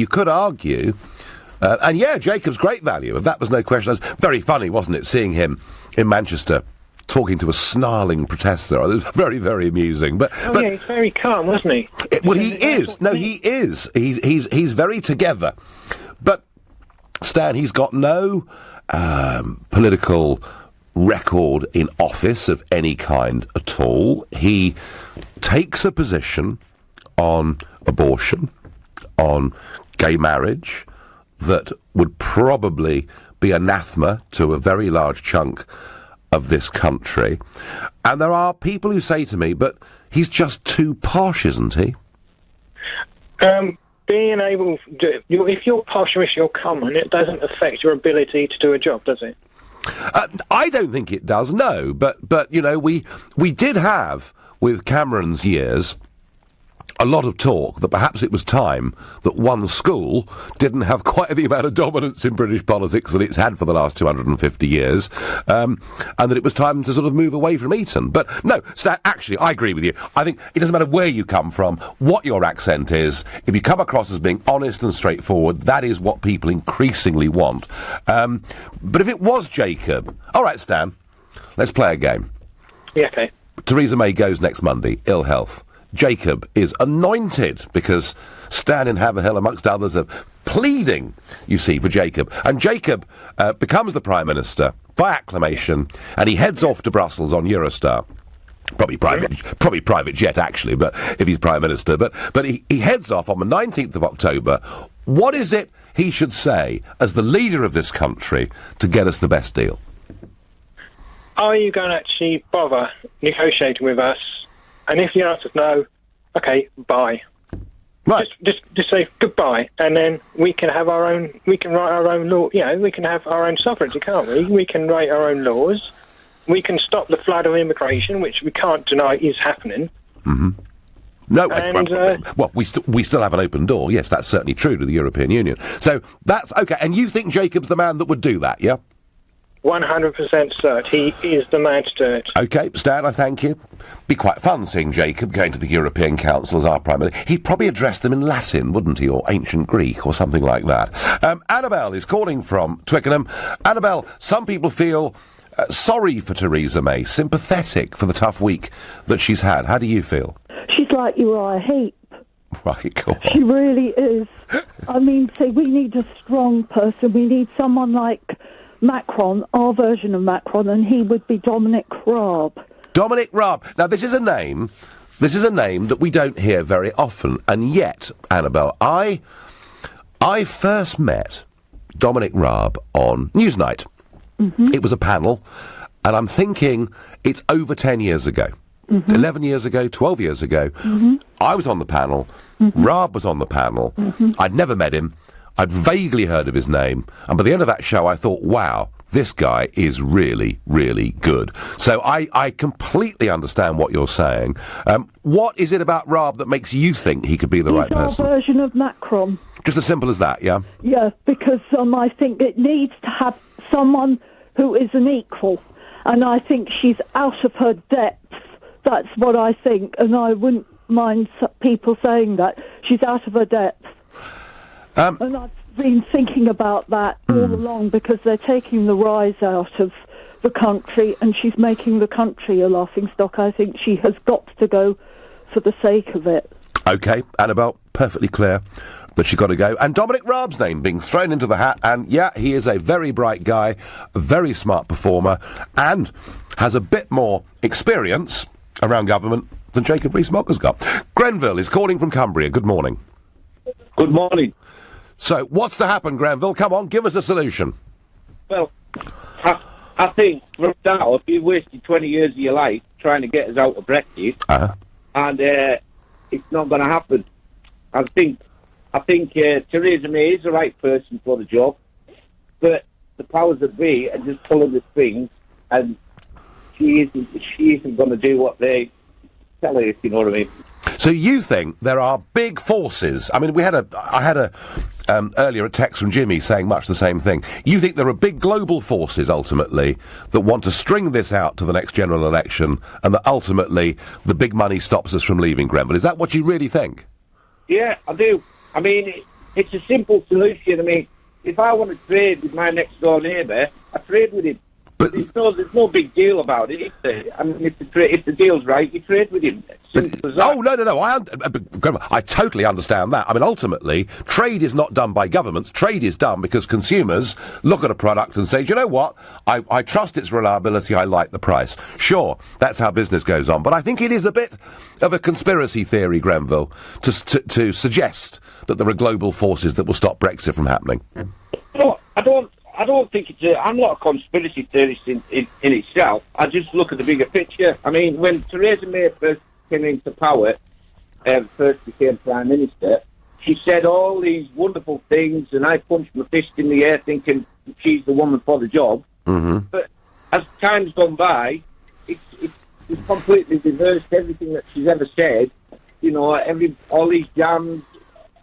and yeah, Jacob's great value. If that was no question, it was very funny, wasn't it, seeing him in Manchester talking to a snarling protester. It was very, very amusing. But yeah, he's very calm, wasn't he? He is. No, he is. He's very together. But Stan, he's got no political record in office of any kind at all. He takes a position on abortion, on gay marriage, that would probably be anathema to a very large chunk of this country. And there are people who say to me, but he's just too posh, isn't he? Being able to, if you're posh or if you're common, it doesn't affect your ability to do a job, does it? I don't think it does, no. But we did have, with Cameron's years, a lot of talk that perhaps it was time that one school didn't have quite the amount of dominance in British politics that it's had for the last 250 years, and that it was time to sort of move away from Eton. But no, Stan, actually, I agree with you. I think it doesn't matter where you come from, what your accent is. If you come across as being honest and straightforward, that is what people increasingly want. But if it was Jacob... All right, Stan, let's play a game. Yeah, okay. Theresa May goes next Monday, ill health. Jacob is anointed because Stan in Haverhill, amongst others, are pleading, you see, for Jacob. And Jacob becomes the Prime Minister by acclamation, and he heads off to Brussels on Eurostar. Probably private jet, actually, but if he's Prime Minister. But he heads off on the 19th of October. What is it he should say as the leader of this country to get us the best deal? Are you going to actually bother negotiating with us? And if the answer's no, okay, bye. Right. Just say goodbye, and then we can have our own. We can write our own law. We can have our own sovereignty, can't we? We can write our own laws. We can stop the flood of immigration, which we can't deny is happening. Mm-hmm. No, we still have an open door. Yes, that's certainly true to the European Union. So that's okay. And you think Jacob's the man that would do that? Yeah. 100% cert. He is the man to do it. OK, Stan, I thank you. Be quite fun seeing Jacob going to the European Council as our Prime Minister. He'd probably address them in Latin, wouldn't he, or ancient Greek, or something like that. Annabelle is calling from Twickenham. Annabelle, some people feel sorry for Theresa May, sympathetic for the tough week that she's had. How do you feel? She's like Uriah Heep. Right, cool. She really is. I mean, say we need a strong person. We need someone like Macron, our version of Macron, and he would be Dominic Raab. Dominic Raab. Now, this is a name that we don't hear very often, and yet, Annabelle, I first met Dominic Raab on Newsnight. Mm-hmm. It was a panel, and I'm thinking it's over 10 years ago. Mm-hmm. 11 years ago, 12 years ago. Mm-hmm. I was on the panel. Mm-hmm. Raab was on the panel. Mm-hmm. I'd never met him. I'd vaguely heard of his name. And by the end of that show, I thought, wow, this guy is really, really good. So I completely understand what you're saying. What is it about Raab that makes you think he could be the right person? Our version of Macron. Just as simple as that, yeah? Yeah, because I think it needs to have someone who is an equal. And I think she's out of her depth. That's what I think, and I wouldn't mind people saying that. She's out of her depth. And I've been thinking about that all along, because they're taking the rise out of the country, and she's making the country a laughingstock. I think she has got to go for the sake of it. OK, Annabelle, perfectly clear that she's got to go. And Dominic Raab's name being thrown into the hat, and yeah, he is a very bright guy, a very smart performer, and has a bit more experience around government than Jacob Rees-Mogg's got. Grenville is calling from Cumbria. Good morning. Good morning. So, what's to happen, Grenville? Come on, give us a solution. Well, I think from now, if you wasted 20 years of your life trying to get us out of Brexit, and it's not going to happen. I think Theresa May is the right person for the job, but the powers that be are just pulling the strings, and she isn't going to do what they tell her, if you know what I mean. So you think there are big forces? I mean, I had earlier a text from Jimmy saying much the same thing. You think there are big global forces, ultimately, that want to string this out to the next general election, and that ultimately the big money stops us from leaving, Grenville? Is that what you really think? Yeah, I do. I mean, it's a simple solution. I mean, if I want to trade with my next-door neighbour, I trade with him. But there's no big deal about it, is there? I mean, if the deal's right, you trade with him. Oh, no. I totally understand that. I mean, ultimately, trade is not done by governments. Trade is done because consumers look at a product and say, do you know what? I trust its reliability. I like the price. Sure, that's how business goes on. But I think it is a bit of a conspiracy theory, Grenville, to suggest that there are global forces that will stop Brexit from happening. No, I don't think I'm not a conspiracy theorist in itself. I just look at the bigger picture. I mean, when Theresa May first came into power, first became Prime Minister, she said all these wonderful things, and I punched my fist in the air thinking she's the woman for the job. Mm-hmm. But as time's gone by, it's completely reversed everything that she's ever said. You know, all these jams,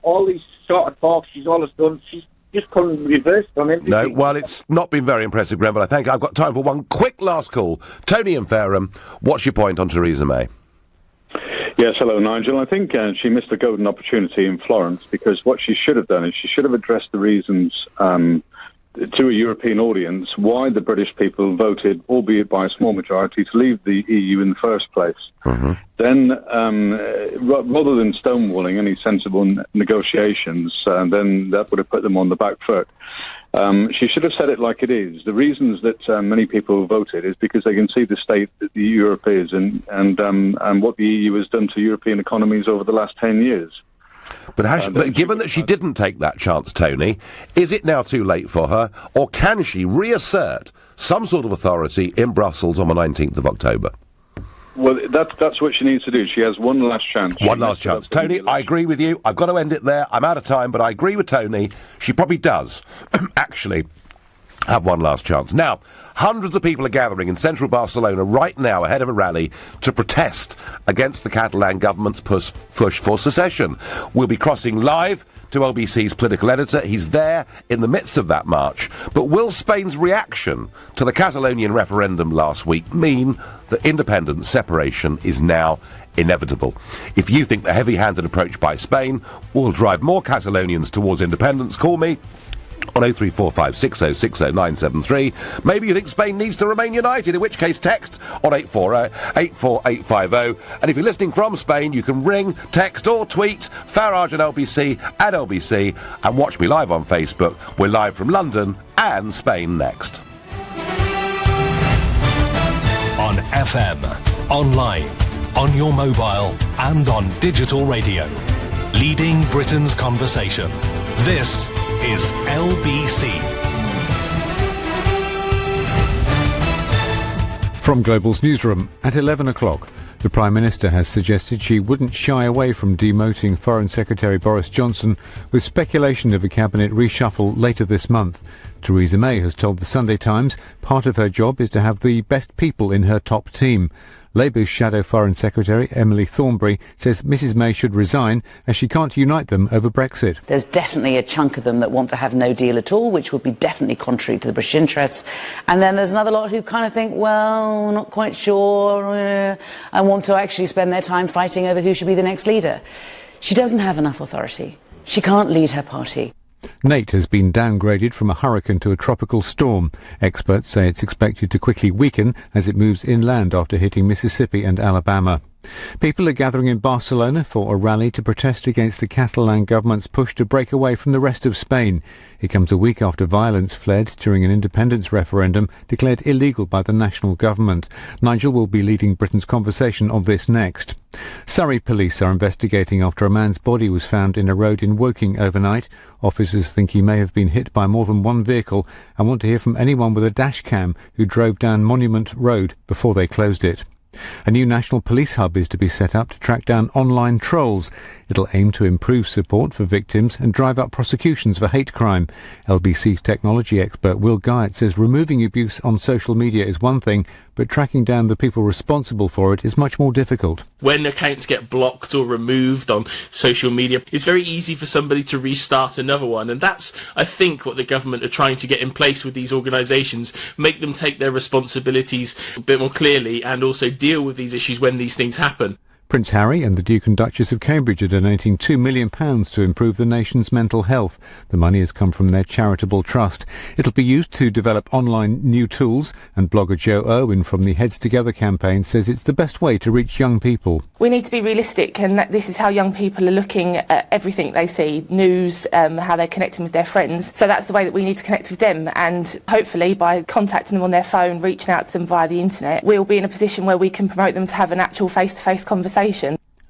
all these sort of talks she's always done, she's just couldn't reverse on everything. No, well, it's not been very impressive, Grenville. I think I've got time for one quick last call. Tony in Fareham, what's your point on Theresa May? Yes, hello, Nigel. I think she missed a golden opportunity in Florence, because what she should have done is she should have addressed the reasons to a European audience why the British people voted, albeit by a small majority, to leave the EU in the first place. Mm-hmm. Then, rather than stonewalling any sensible negotiations, then that would have put them on the back foot. She should have said it like it is. The reasons that many people voted is because they can see the state that the Europe is and what the EU has done to European economies over the last 10 years. But given that she didn't take that chance, Tony, is it now too late for her, or can she reassert some sort of authority in Brussels on the 19th of October? Well, that's what she needs to do. She has one last chance. One last chance. Tony, I agree with you. I've got to end it there. I'm out of time, but I agree with Tony. She probably does actually have one last chance. Now, hundreds of people are gathering in central Barcelona right now ahead of a rally to protest against the Catalan government's push for secession. We'll be crossing live to LBC's political editor. He's there in the midst of that march. But will Spain's reaction to the Catalonian referendum last week mean that independence separation is now inevitable? If you think the heavy-handed approach by Spain will drive more Catalonians towards independence, call me on 0345 6060 973. Maybe you think Spain needs to remain united, in which case text on 84850. And if you're listening from Spain, you can ring, text or tweet Farage and LBC at LBC, and watch me live on Facebook. We're live from London and Spain next. On FM, online, on your mobile and on digital radio. Leading Britain's conversation. This is LBC. From Global's newsroom at 11 o'clock, the Prime Minister has suggested she wouldn't shy away from demoting Foreign Secretary Boris Johnson, with speculation of a cabinet reshuffle later this month. Theresa May has told the Sunday Times part of her job is to have the best people in her top team. Labour's Shadow Foreign Secretary, Emily Thornberry, says Mrs May should resign as she can't unite them over Brexit. There's definitely a chunk of them that want to have no deal at all, which would be definitely contrary to the British interests. And then there's another lot who kind of think, well, not quite sure, and want to actually spend their time fighting over who should be the next leader. She doesn't have enough authority. She can't lead her party. Nate has been downgraded from a hurricane to a tropical storm. Experts say it's expected to quickly weaken as it moves inland after hitting Mississippi and Alabama. People are gathering in Barcelona for a rally to protest against the Catalan government's push to break away from the rest of Spain. It comes a week after violence fled during an independence referendum declared illegal by the national government. Nigel will be leading Britain's conversation on this next. Surrey police are investigating after a man's body was found in a road in Woking overnight. Officers think he may have been hit by more than one vehicle and want to hear from anyone with a dash cam who drove down Monument Road before they closed it. A new national police hub is to be set up to track down online trolls. It'll aim to improve support for victims and drive up prosecutions for hate crime. LBC's technology expert Will Guyatt says removing abuse on social media is one thing, but tracking down the people responsible for it is much more difficult. When accounts get blocked or removed on social media, it's very easy for somebody to restart another one. And that's, I think, what the government are trying to get in place with these organisations, make them take their responsibilities a bit more clearly and also deal with these issues when these things happen. Prince Harry and the Duke and Duchess of Cambridge are donating £2 million to improve the nation's mental health. The money has come from their charitable trust. It'll be used to develop online new tools, and blogger Joe Irwin from the Heads Together campaign says it's the best way to reach young people. We need to be realistic, and that this is how young people are looking at everything they see, news, how they're connecting with their friends. So that's the way that we need to connect with them, and hopefully by contacting them on their phone, reaching out to them via the internet, we'll be in a position where we can promote them to have an actual face-to-face conversation.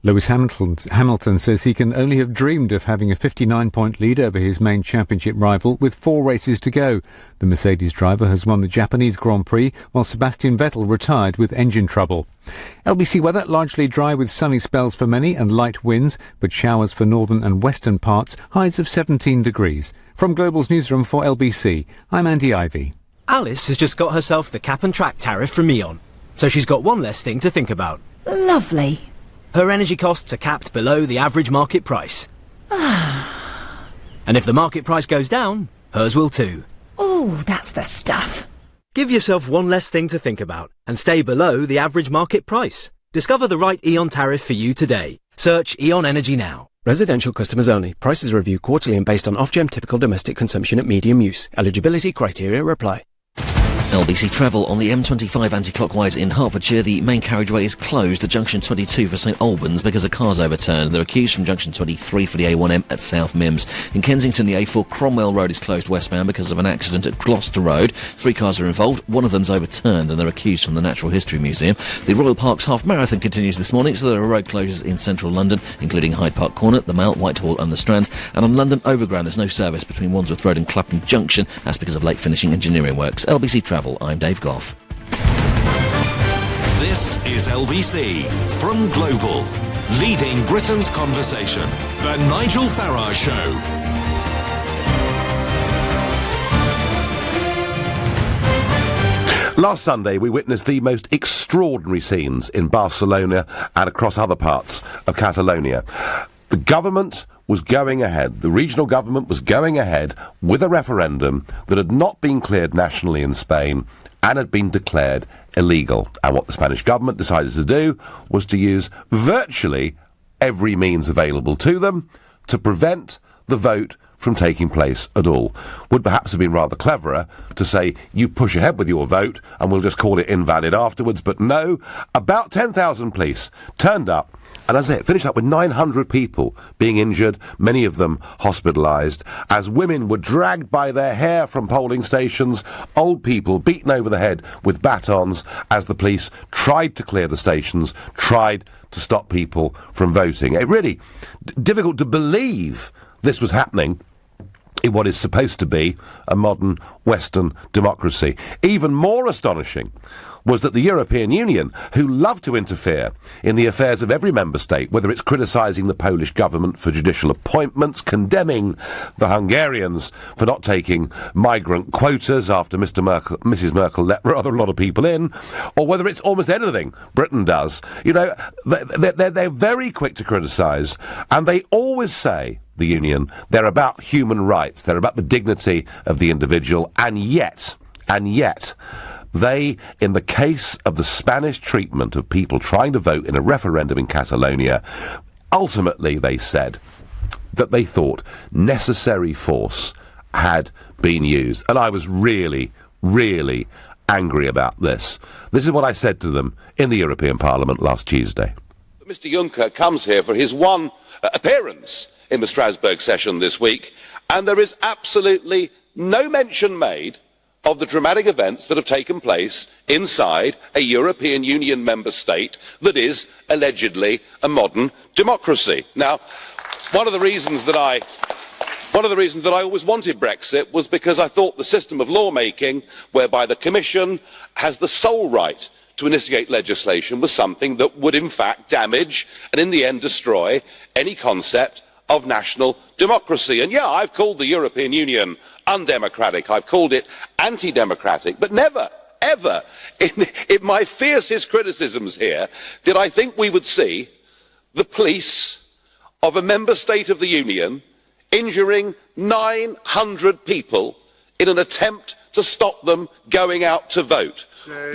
Lewis Hamilton says he can only have dreamed of having a 59-point lead over his main championship rival with 4 races to go. The Mercedes driver has won the Japanese Grand Prix, while Sebastian Vettel retired with engine trouble. LBC weather, largely dry with sunny spells for many and light winds, but showers for northern and western parts, highs of 17 degrees. From Global's newsroom for LBC, I'm Andy Ivy. Alice has just got herself the cap and track tariff from E.ON, so she's got one less thing to think about. Lovely. Her energy costs are capped below the average market price. And if the market price goes down, hers will too. Oh, that's the stuff. Give yourself one less thing to think about and stay below the average market price. Discover the right E.ON tariff for you today. Search E.ON Energy now. Residential customers only. Prices are reviewed quarterly and based on Ofgem typical domestic consumption at medium use. Eligibility criteria apply. LBC Travel on the M25 anti-clockwise in Hertfordshire. The main carriageway is closed at junction 22 for St Albans because a car's overturned. There are queues from junction 23 for the A1M at South Mims. In Kensington, the A4 Cromwell Road is closed westbound because of an accident at Gloucester Road. 3 cars are involved. One of them's overturned and there are queues from the Natural History Museum. The Royal Parks Half Marathon continues this morning, so there are road closures in central London, including Hyde Park Corner, the Mall, Whitehall and the Strand. And on London Overground, there's no service between Wandsworth Road and Clapham Junction. That's because of late finishing engineering works. LBC Travel, I'm Dave Goff. This is LBC from Global, leading Britain's conversation. The Nigel Farage Show. Last Sunday, we witnessed the most extraordinary scenes in Barcelona and across other parts of Catalonia. The government was going ahead, the regional government was going ahead with a referendum that had not been cleared nationally in Spain and had been declared illegal. And what the Spanish government decided to do was to use virtually every means available to them to prevent the vote from taking place at all. Would perhaps have been rather cleverer to say, you push ahead with your vote and we'll just call it invalid afterwards, but no, about 10,000 police turned up. And as it finished up with 900 people being injured, many of them hospitalised, as women were dragged by their hair from polling stations, old people beaten over the head with batons as the police tried to clear the stations, tried to stop people from voting. It really difficult to believe this was happening in what is supposed to be a modern Western democracy. Even more astonishing was that the European Union, who love to interfere in the affairs of every member state, whether it's criticising the Polish government for judicial appointments, condemning the Hungarians for not taking migrant quotas after Mrs Merkel let rather a lot of people in, or whether it's almost anything Britain does, you know, they're very quick to criticise, and they always say, the Union, they're about human rights, they're about the dignity of the individual, and yet, they, in the case of the Spanish treatment of people trying to vote in a referendum in Catalonia, ultimately they said that they thought necessary force had been used. And I was really, really angry about this. This is what I said to them in the European Parliament last Tuesday. Mr Juncker comes here for his one appearance in the Strasbourg session this week, and there is absolutely no mention made of the dramatic events that have taken place inside a European Union member state that is allegedly a modern democracy. Now, one of the reasons that I always wanted Brexit was because I thought the system of lawmaking, whereby the Commission has the sole right to initiate legislation, was something that would in fact damage and in the end destroy any concept of national democracy. And yeah, I've called the European Union undemocratic, I've called it anti-democratic, but never, ever, in my fiercest criticisms here, did I think we would see the police of a member state of the Union injuring 900 people in an attempt to stop them going out to vote.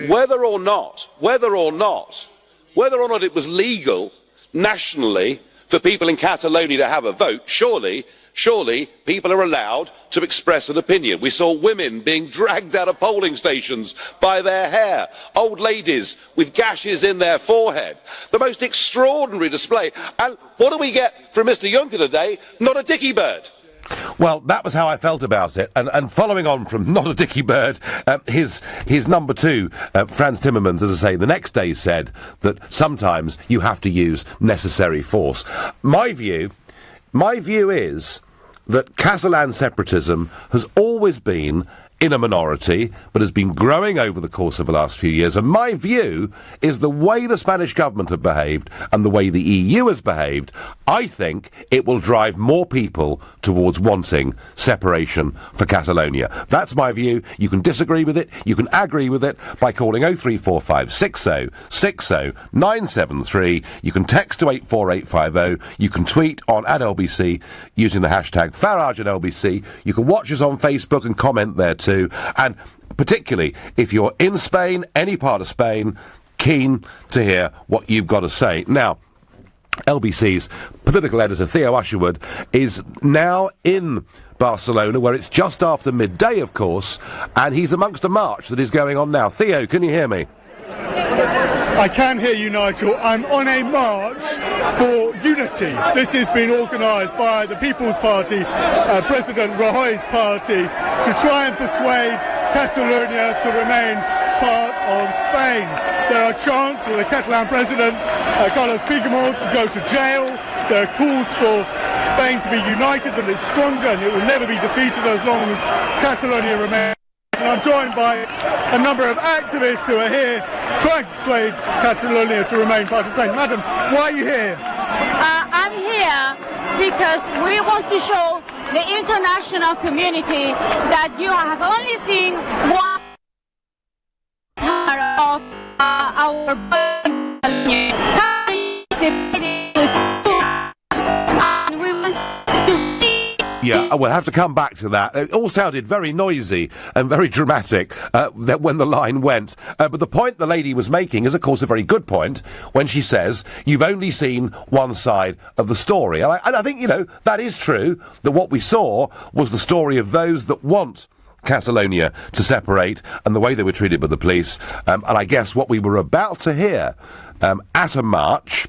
Whether or not it was legal nationally for people in Catalonia to have a vote, surely people are allowed to express an opinion. We saw women being dragged out of polling stations by their hair, old ladies with gashes in their forehead. The most extraordinary display. And what do we get from Mr Juncker today? Not a dicky bird. Well, that was how I felt about it, and following on from not a dicky bird, his number two, Frans Timmermans, as I say, the next day said that sometimes you have to use necessary force. My view is that Catalan separatism has always been in a minority, but has been growing over the course of the last few years. And my view is the way the Spanish government have behaved and the way the EU has behaved, I think it will drive more people towards wanting separation for Catalonia. That's my view. You can disagree with it, you can agree with it by calling 0345 60 60 973. You can text to 84850. You can tweet on @LBC using the hashtag #FarageAtLBC. You can watch us on Facebook and comment there too. And particularly if you're in Spain, any part of Spain, keen to hear what you've got to say. Now, LBC's political editor Theo Usherwood is now in Barcelona, where it's just after midday, of course, and he's amongst a march that is going on now. Theo, can you hear me? I can hear you, Nigel. I'm on a march for unity. This has been organised by the People's Party, President Rajoy's party, to try and persuade Catalonia to remain part of Spain. There are chants for the Catalan president, Carlos Puigdemont, to go to jail. There are calls for Spain to be united, that it's stronger and it will never be defeated as long as Catalonia remains. And I'm joined by a number of activists who are here trying to persuade Catalonia to remain part of Spain. Madam, why are you here? I'm here because we want to show the international community that you have only seen one part of our Catalonia. And we want to see Yeah, we'll have to come back to that. It all sounded very noisy and very dramatic when the line went. But the point the lady was making is, of course, a very good point when she says you've only seen one side of the story. And I think, that is true, that what we saw was the story of those that want Catalonia to separate and the way they were treated by the police. And I guess what we were about to hear at a march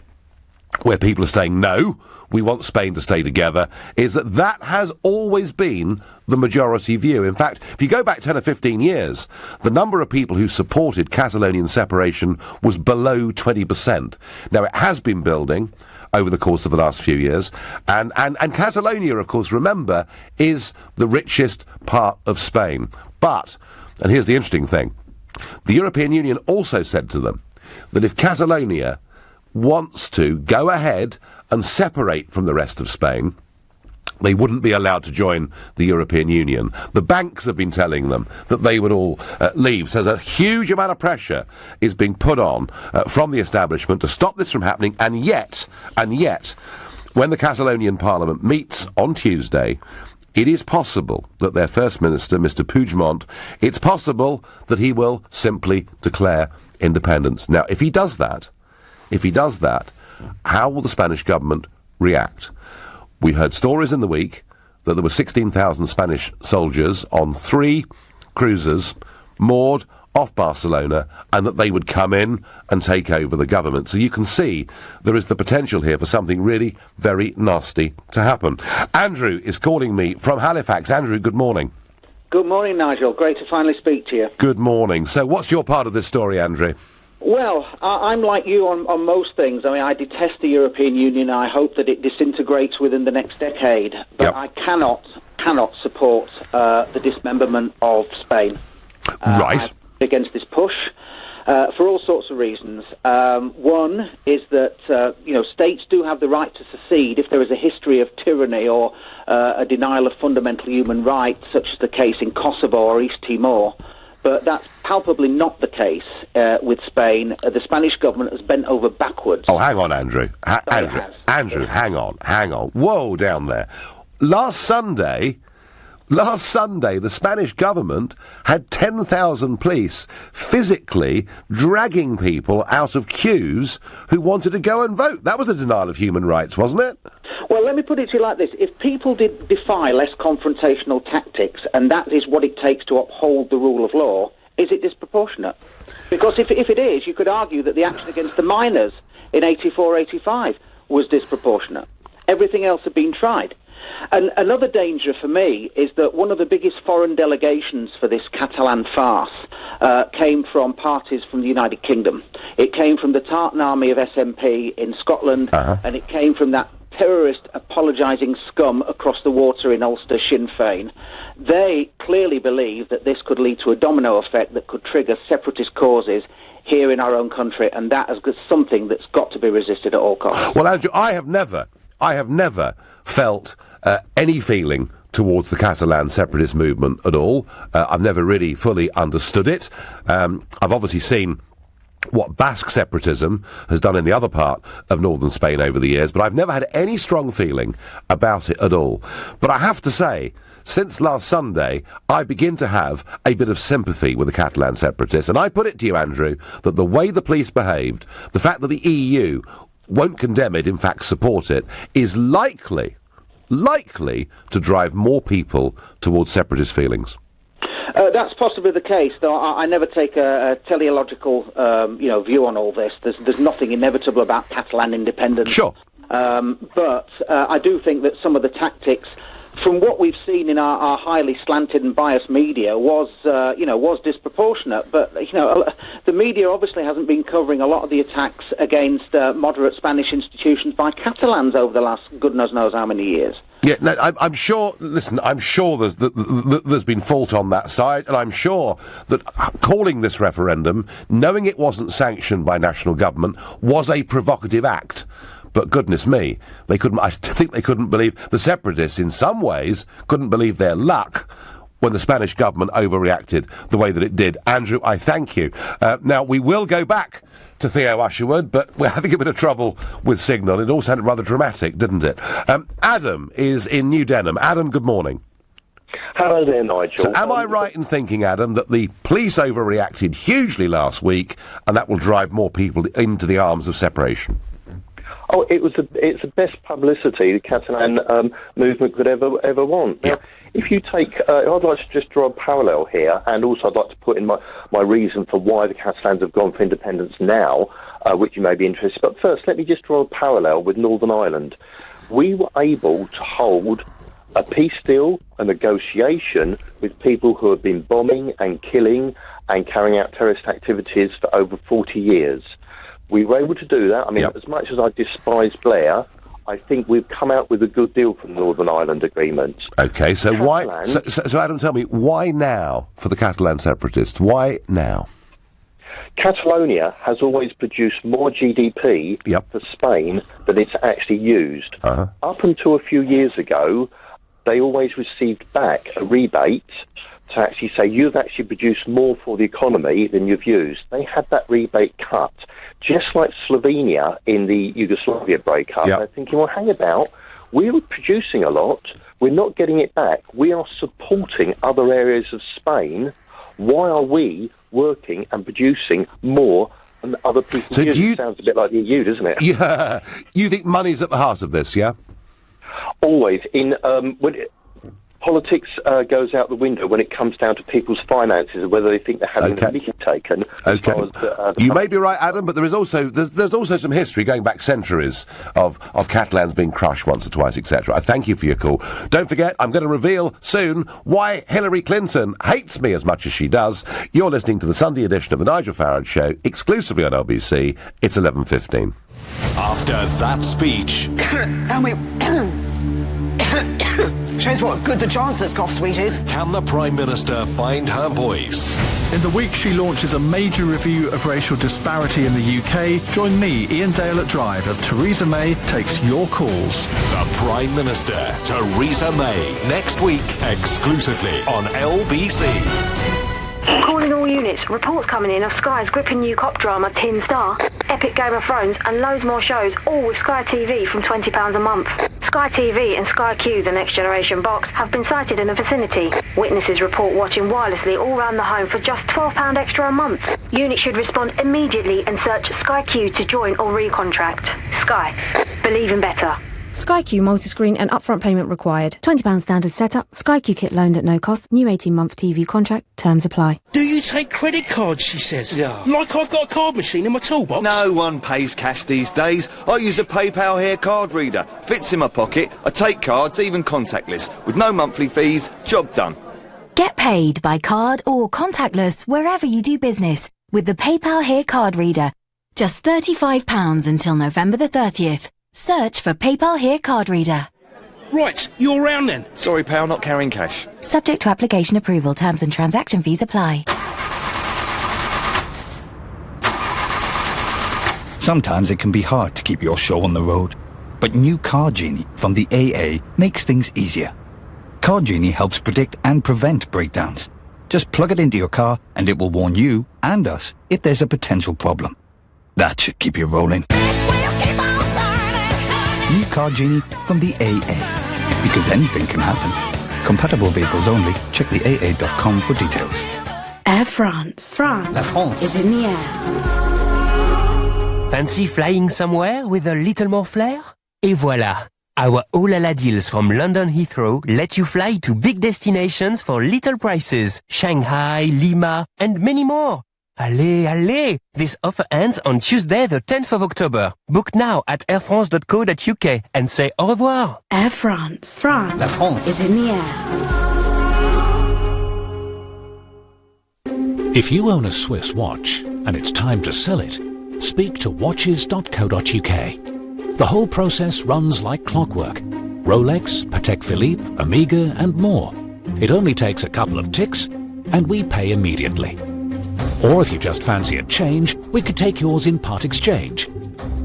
where people are saying, no, we want Spain to stay together, is that has always been the majority view. In fact, if you go back 10 or 15 years, the number of people who supported Catalonian separation was below 20%. Now, it has been building over the course of the last few years, and Catalonia, of course, remember, is the richest part of Spain. But, and here's the interesting thing, the European Union also said to them that if Catalonia wants to go ahead and separate from the rest of Spain, they wouldn't be allowed to join the European Union. The banks have been telling them that they would all leave. So there's a huge amount of pressure is being put on from the establishment to stop this from happening, and yet, when the Catalonian Parliament meets on Tuesday, it is possible that their First Minister, Mr. Puigdemont, it's possible that he will simply declare independence. Now, if he does that, how will the Spanish government react? We heard stories in the week that there were 16,000 Spanish soldiers on 3 cruisers moored off Barcelona, and that they would come in and take over the government. So you can see there is the potential here for something really very nasty to happen. Andrew is calling me from Halifax. Andrew, good morning. Good morning, Nigel. Great to finally speak to you. Good morning. So what's your part of this story, Andrew? Well, I'm like you on most things. I mean, I detest the European Union. I hope that it disintegrates within the next decade. But I cannot support the dismemberment of Spain. Right. I'm against this push for all sorts of reasons. One is that, states do have the right to secede if there is a history of tyranny or a denial of fundamental human rights, such as the case in Kosovo or East Timor. But that's palpably not the case with Spain. The Spanish government has bent over backwards. Oh, hang on, Andrew. Andrew, hang on. Whoa, down there. Last Sunday, the Spanish government had 10,000 police physically dragging people out of queues who wanted to go and vote. That was a denial of human rights, wasn't it? Well, let me put it to you like this. If people did defy less confrontational tactics, and that is what it takes to uphold the rule of law, is it disproportionate? Because if it is, you could argue that the action against the miners in 84-85 was disproportionate. Everything else had been tried. And another danger for me is that one of the biggest foreign delegations for this Catalan farce came from parties from the United Kingdom. It came from the Tartan Army of SNP in Scotland, and it came from that terrorist apologising scum across the water in Ulster, Sinn Féin. They clearly believe that this could lead to a domino effect that could trigger separatist causes here in our own country, and that is something that's got to be resisted at all costs. Well, Andrew, I have never felt any feeling towards the Catalan separatist movement at all. I've never really fully understood it. I've obviously seen what Basque separatism has done in the other part of northern Spain over the years, but I've never had any strong feeling about it at all. But I have to say, since last Sunday, I begin to have a bit of sympathy with the Catalan separatists, and I put it to you, Andrew, that the way the police behaved, the fact that the EU won't condemn it, in fact support it, is likely to drive more people towards separatist feelings. That's possibly the case, though I never take a teleological, view on all this. There's nothing inevitable about Catalan independence. Sure. But I do think that some of the tactics, from what we've seen in our highly slanted and biased media, was disproportionate. But the media obviously hasn't been covering a lot of the attacks against moderate Spanish institutions by Catalans over the last goodness knows how many years. Yeah, no, I'm sure. Listen, I'm sure there's been fault on that side, and I'm sure that calling this referendum, knowing it wasn't sanctioned by national government, was a provocative act. But goodness me, I think they couldn't believe, the separatists in some ways couldn't believe their luck when the Spanish government overreacted the way that it did. Andrew, I thank you. Now, we will go back to Theo Usherwood, but we're having a bit of trouble with signal. It all sounded rather dramatic, didn't it? Adam is in New Denham. Adam, good morning. Hello there, Nigel. So am I right in thinking, Adam, that the police overreacted hugely last week, and that will drive more people into the arms of separation? Oh, it's the best publicity the Catalan movement could ever want. Now, if you take, I'd like to just draw a parallel here, and also I'd like to put in my reason for why the Catalans have gone for independence now, which you may be interested. But first, let me just draw a parallel with Northern Ireland. We were able to hold a peace deal, a negotiation with people who have been bombing and killing and carrying out terrorist activities for over 40 years. We were able to do that. I mean, as much as I despise Blair, I think we've come out with a good deal from the Northern Ireland Agreement. OK, so why... So Adam, tell me, why now for the Catalan separatists? Why now? Catalonia has always produced more GDP for Spain than it's actually used. Up until a few years ago, they always received back a rebate to actually say, you've actually produced more for the economy than you've used. They had that rebate cut. Just like Slovenia in the Yugoslavia breakup, they're thinking, well, hang about, we're producing a lot, we're not getting it back, we are supporting other areas of Spain, why are we working and producing more than other people use? It sounds a bit like the EU, doesn't it? Yeah. You think money's at the heart of this, yeah? Always. When politics goes out the window when it comes down to people's finances and whether they think they're having the mickey taken. You may be right, Adam, but there is also there's also some history going back centuries of Catalans being crushed once or twice, etc. I thank you for your call. Don't forget, I'm going to reveal soon why Hillary Clinton hates me as much as she does. You're listening to the Sunday edition of the Nigel Farage Show, exclusively on LBC. It's 11:15. After that speech... Shows what good the Chancellor's cough suite is. Can the Prime Minister find her voice? In the week she launches a major review of racial disparity in the UK. Join me, Ian Dale at Drive, as Theresa May takes your calls. The Prime Minister, Theresa May, next week, exclusively on LBC. Calling all units. Reports coming in of Sky's gripping new cop drama Tin Star, epic Game of Thrones and loads more shows, all with Sky TV from £20 a month. Sky TV and Sky Q, the Next Generation box, have been sighted in the vicinity. Witnesses report watching wirelessly all round the home for just £12 extra a month. Units should respond immediately and search Sky Q to join or recontract. Sky. Believe in better. Sky Q multi-screen and upfront payment required. £20 standard setup. Sky Q kit loaned at no cost. New 18-month TV contract. Terms apply. Do you take credit cards, she says? Yeah. Like I've got a card machine in my toolbox? No one pays cash these days. I use a PayPal Here card reader. Fits in my pocket. I take cards, even contactless. With no monthly fees. Job done. Get paid by card or contactless wherever you do business with the PayPal Here card reader. Just £35 until November the 30th. Search for PayPal Here card reader. Right, you're round then. Sorry, pal, not carrying cash. Subject to application approval, terms and transaction fees apply. Sometimes it can be hard to keep your show on the road, but new Car Genie from the AA makes things easier. Car Genie helps predict and prevent breakdowns. Just plug it into your car and it will warn you and us if there's a potential problem. That should keep you rolling. New Car Genie from the AA. Because anything can happen. Compatible vehicles only. Check the AA.com for details. Air France. La France is in the air. Fancy flying somewhere with a little more flair? Et voilà! Our Olala deals from London Heathrow let you fly to big destinations for little prices. Shanghai, Lima, and many more. Allez, allez! This offer ends on Tuesday the 10th of October. Book now at airfrance.co.uk and say au revoir. Air France. La France is in the air. If you own a Swiss watch and it's time to sell it, speak to watches.co.uk. The whole process runs like clockwork. Rolex, Patek Philippe, Omega and more. It only takes a couple of ticks and we pay immediately. Or if you just fancy a change, we could take yours in part exchange.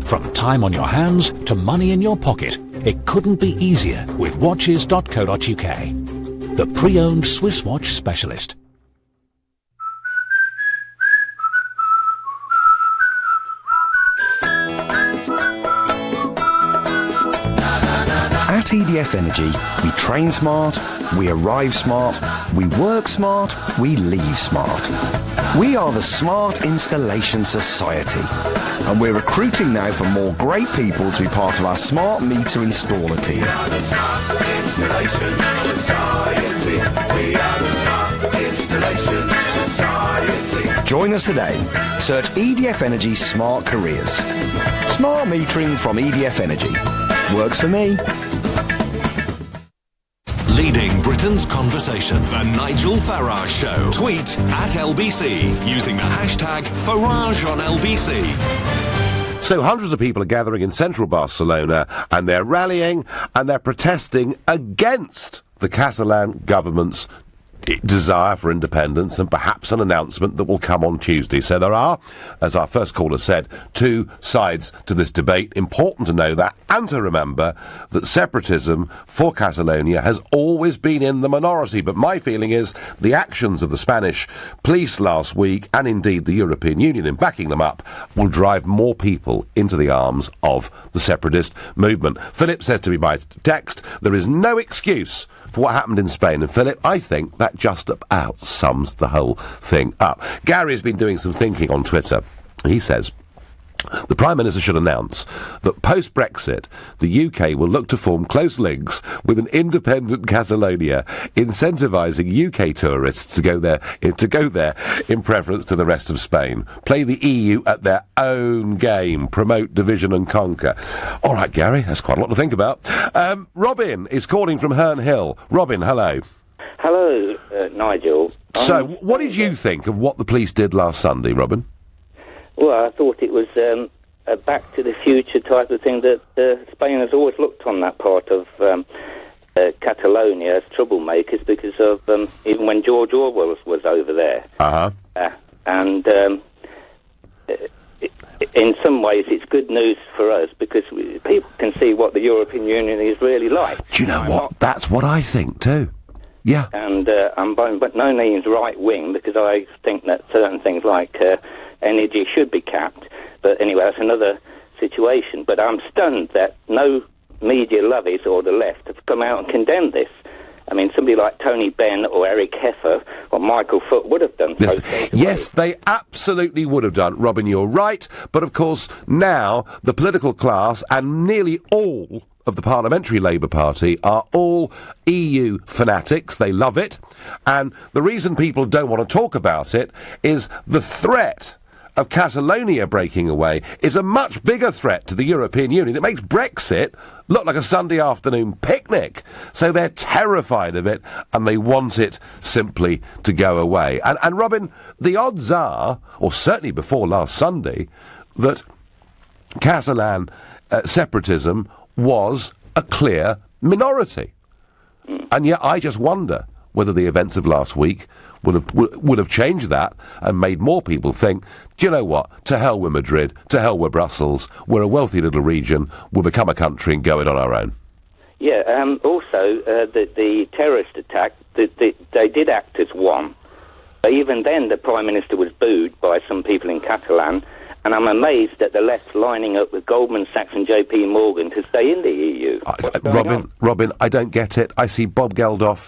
From time on your hands to money in your pocket, it couldn't be easier with watches.co.uk. the pre-owned Swiss watch specialist. At EDF Energy, we train smart, we arrive smart, we work smart, we leave smart. We are the Smart Installation Society, and we're recruiting now for more great people to be part of our smart meter installer team. Join us today. Search EDF Energy Smart Careers. Smart metering from EDF Energy. Works for me. Leading Britain's conversation, The Nigel Farage Show. Tweet at LBC using the hashtag #FarageOnLBC. So hundreds of people are gathering in central Barcelona, and they're rallying and they're protesting against the Catalan government's desire for independence and perhaps an announcement that will come on Tuesday. So there are, as our first caller said, two sides to this debate. Important to know that and to remember that separatism for Catalonia has always been in the minority. But my feeling is the actions of the Spanish police last week, and indeed the European Union in backing them up, will drive more people into the arms of the separatist movement. Philip says to me by text, there is no excuse for what happened in Spain. And Philip, I think that just about sums the whole thing up. Gary's been doing some thinking on Twitter. He says the Prime Minister should announce that post-Brexit, the UK will look to form close links with an independent Catalonia, incentivising UK tourists to go there in preference to the rest of Spain. Play the EU at their own game, promote division and conquer. All right, Gary, that's quite a lot to think about. Robin is calling from Herne Hill. Robin, hello. Hello, Nigel. So, what did you think of what the police did last Sunday, Robin? Well, I thought it was a back to the future type of thing that Spain has always looked on that part of Catalonia as troublemakers because of even when George Orwell was over there. And in some ways it's good news for us because people can see what the European Union is really like. Do you know what? That's what I think too. Yeah. And I'm by no means right-wing because I think that certain things like energy should be capped. But anyway, that's another situation. But I'm stunned that no media lovies or the left have come out and condemned this. I mean, somebody like Tony Benn or Eric Heffer or Michael Foot would have done so. Yes, they absolutely would have done. Robin, you're right. But of course, now the political class and nearly all of the Parliamentary Labour Party are all EU fanatics. They love it. And the reason people don't want to talk about it is the threat of Catalonia breaking away is a much bigger threat to the European Union. It makes Brexit look like a Sunday afternoon picnic. So they're terrified of it and they want it simply to go away. And Robin, the odds are, or certainly before last Sunday, that Catalan separatism was a clear minority. And yet I just wonder whether the events of last week would have changed that and made more people think, do you know what, to hell with Madrid, to hell with Brussels, we're a wealthy little region, we'll become a country and go it on our own. Yeah, also, the terrorist attack, they did act as one. But even then, the Prime Minister was booed by some people in Catalan, and I'm amazed at the left lining up with Goldman Sachs and JP Morgan to stay in the EU. Robin, I don't get it. I see Bob Geldof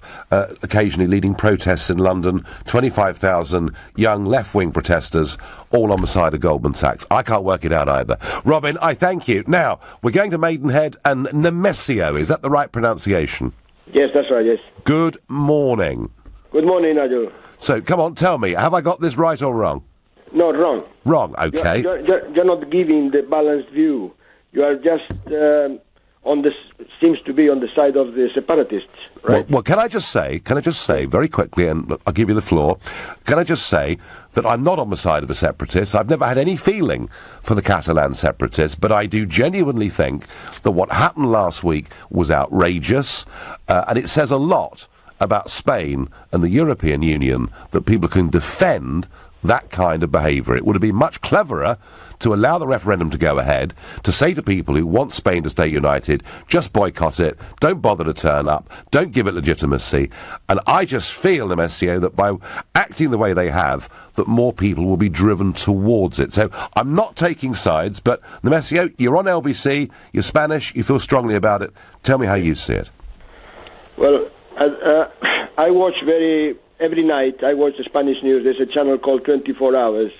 occasionally leading protests in London, 25,000 young left-wing protesters, all on the side of Goldman Sachs. I can't work it out either. Robin, I thank you. Now, we're going to Maidenhead and Nemesio. Is that the right pronunciation? Yes, that's right, yes. Good morning. Good morning, Nigel. So, come on, tell me, have I got this right or wrong? No, wrong. Wrong, okay. You're not giving the balanced view. You are just seems to be on the side of the separatists, right? Well, can I just say very quickly, and look, I'll give you the floor, can I just say that I'm not on the side of the separatists. I've never had any feeling for the Catalan separatists, but I do genuinely think that what happened last week was outrageous, and it says a lot about Spain and the European Union that people can defend that kind of behaviour. It would have been much cleverer to allow the referendum to go ahead, to say to people who want Spain to stay united, just boycott it, don't bother to turn up, don't give it legitimacy. And I just feel, Nemesio, that by acting the way they have, that more people will be driven towards it. So I'm not taking sides, but Nemesio, you're on LBC, you're Spanish, you feel strongly about it. Tell me how you see it. Well, I watch every night, I watch the Spanish news. There's a channel called 24 Hours.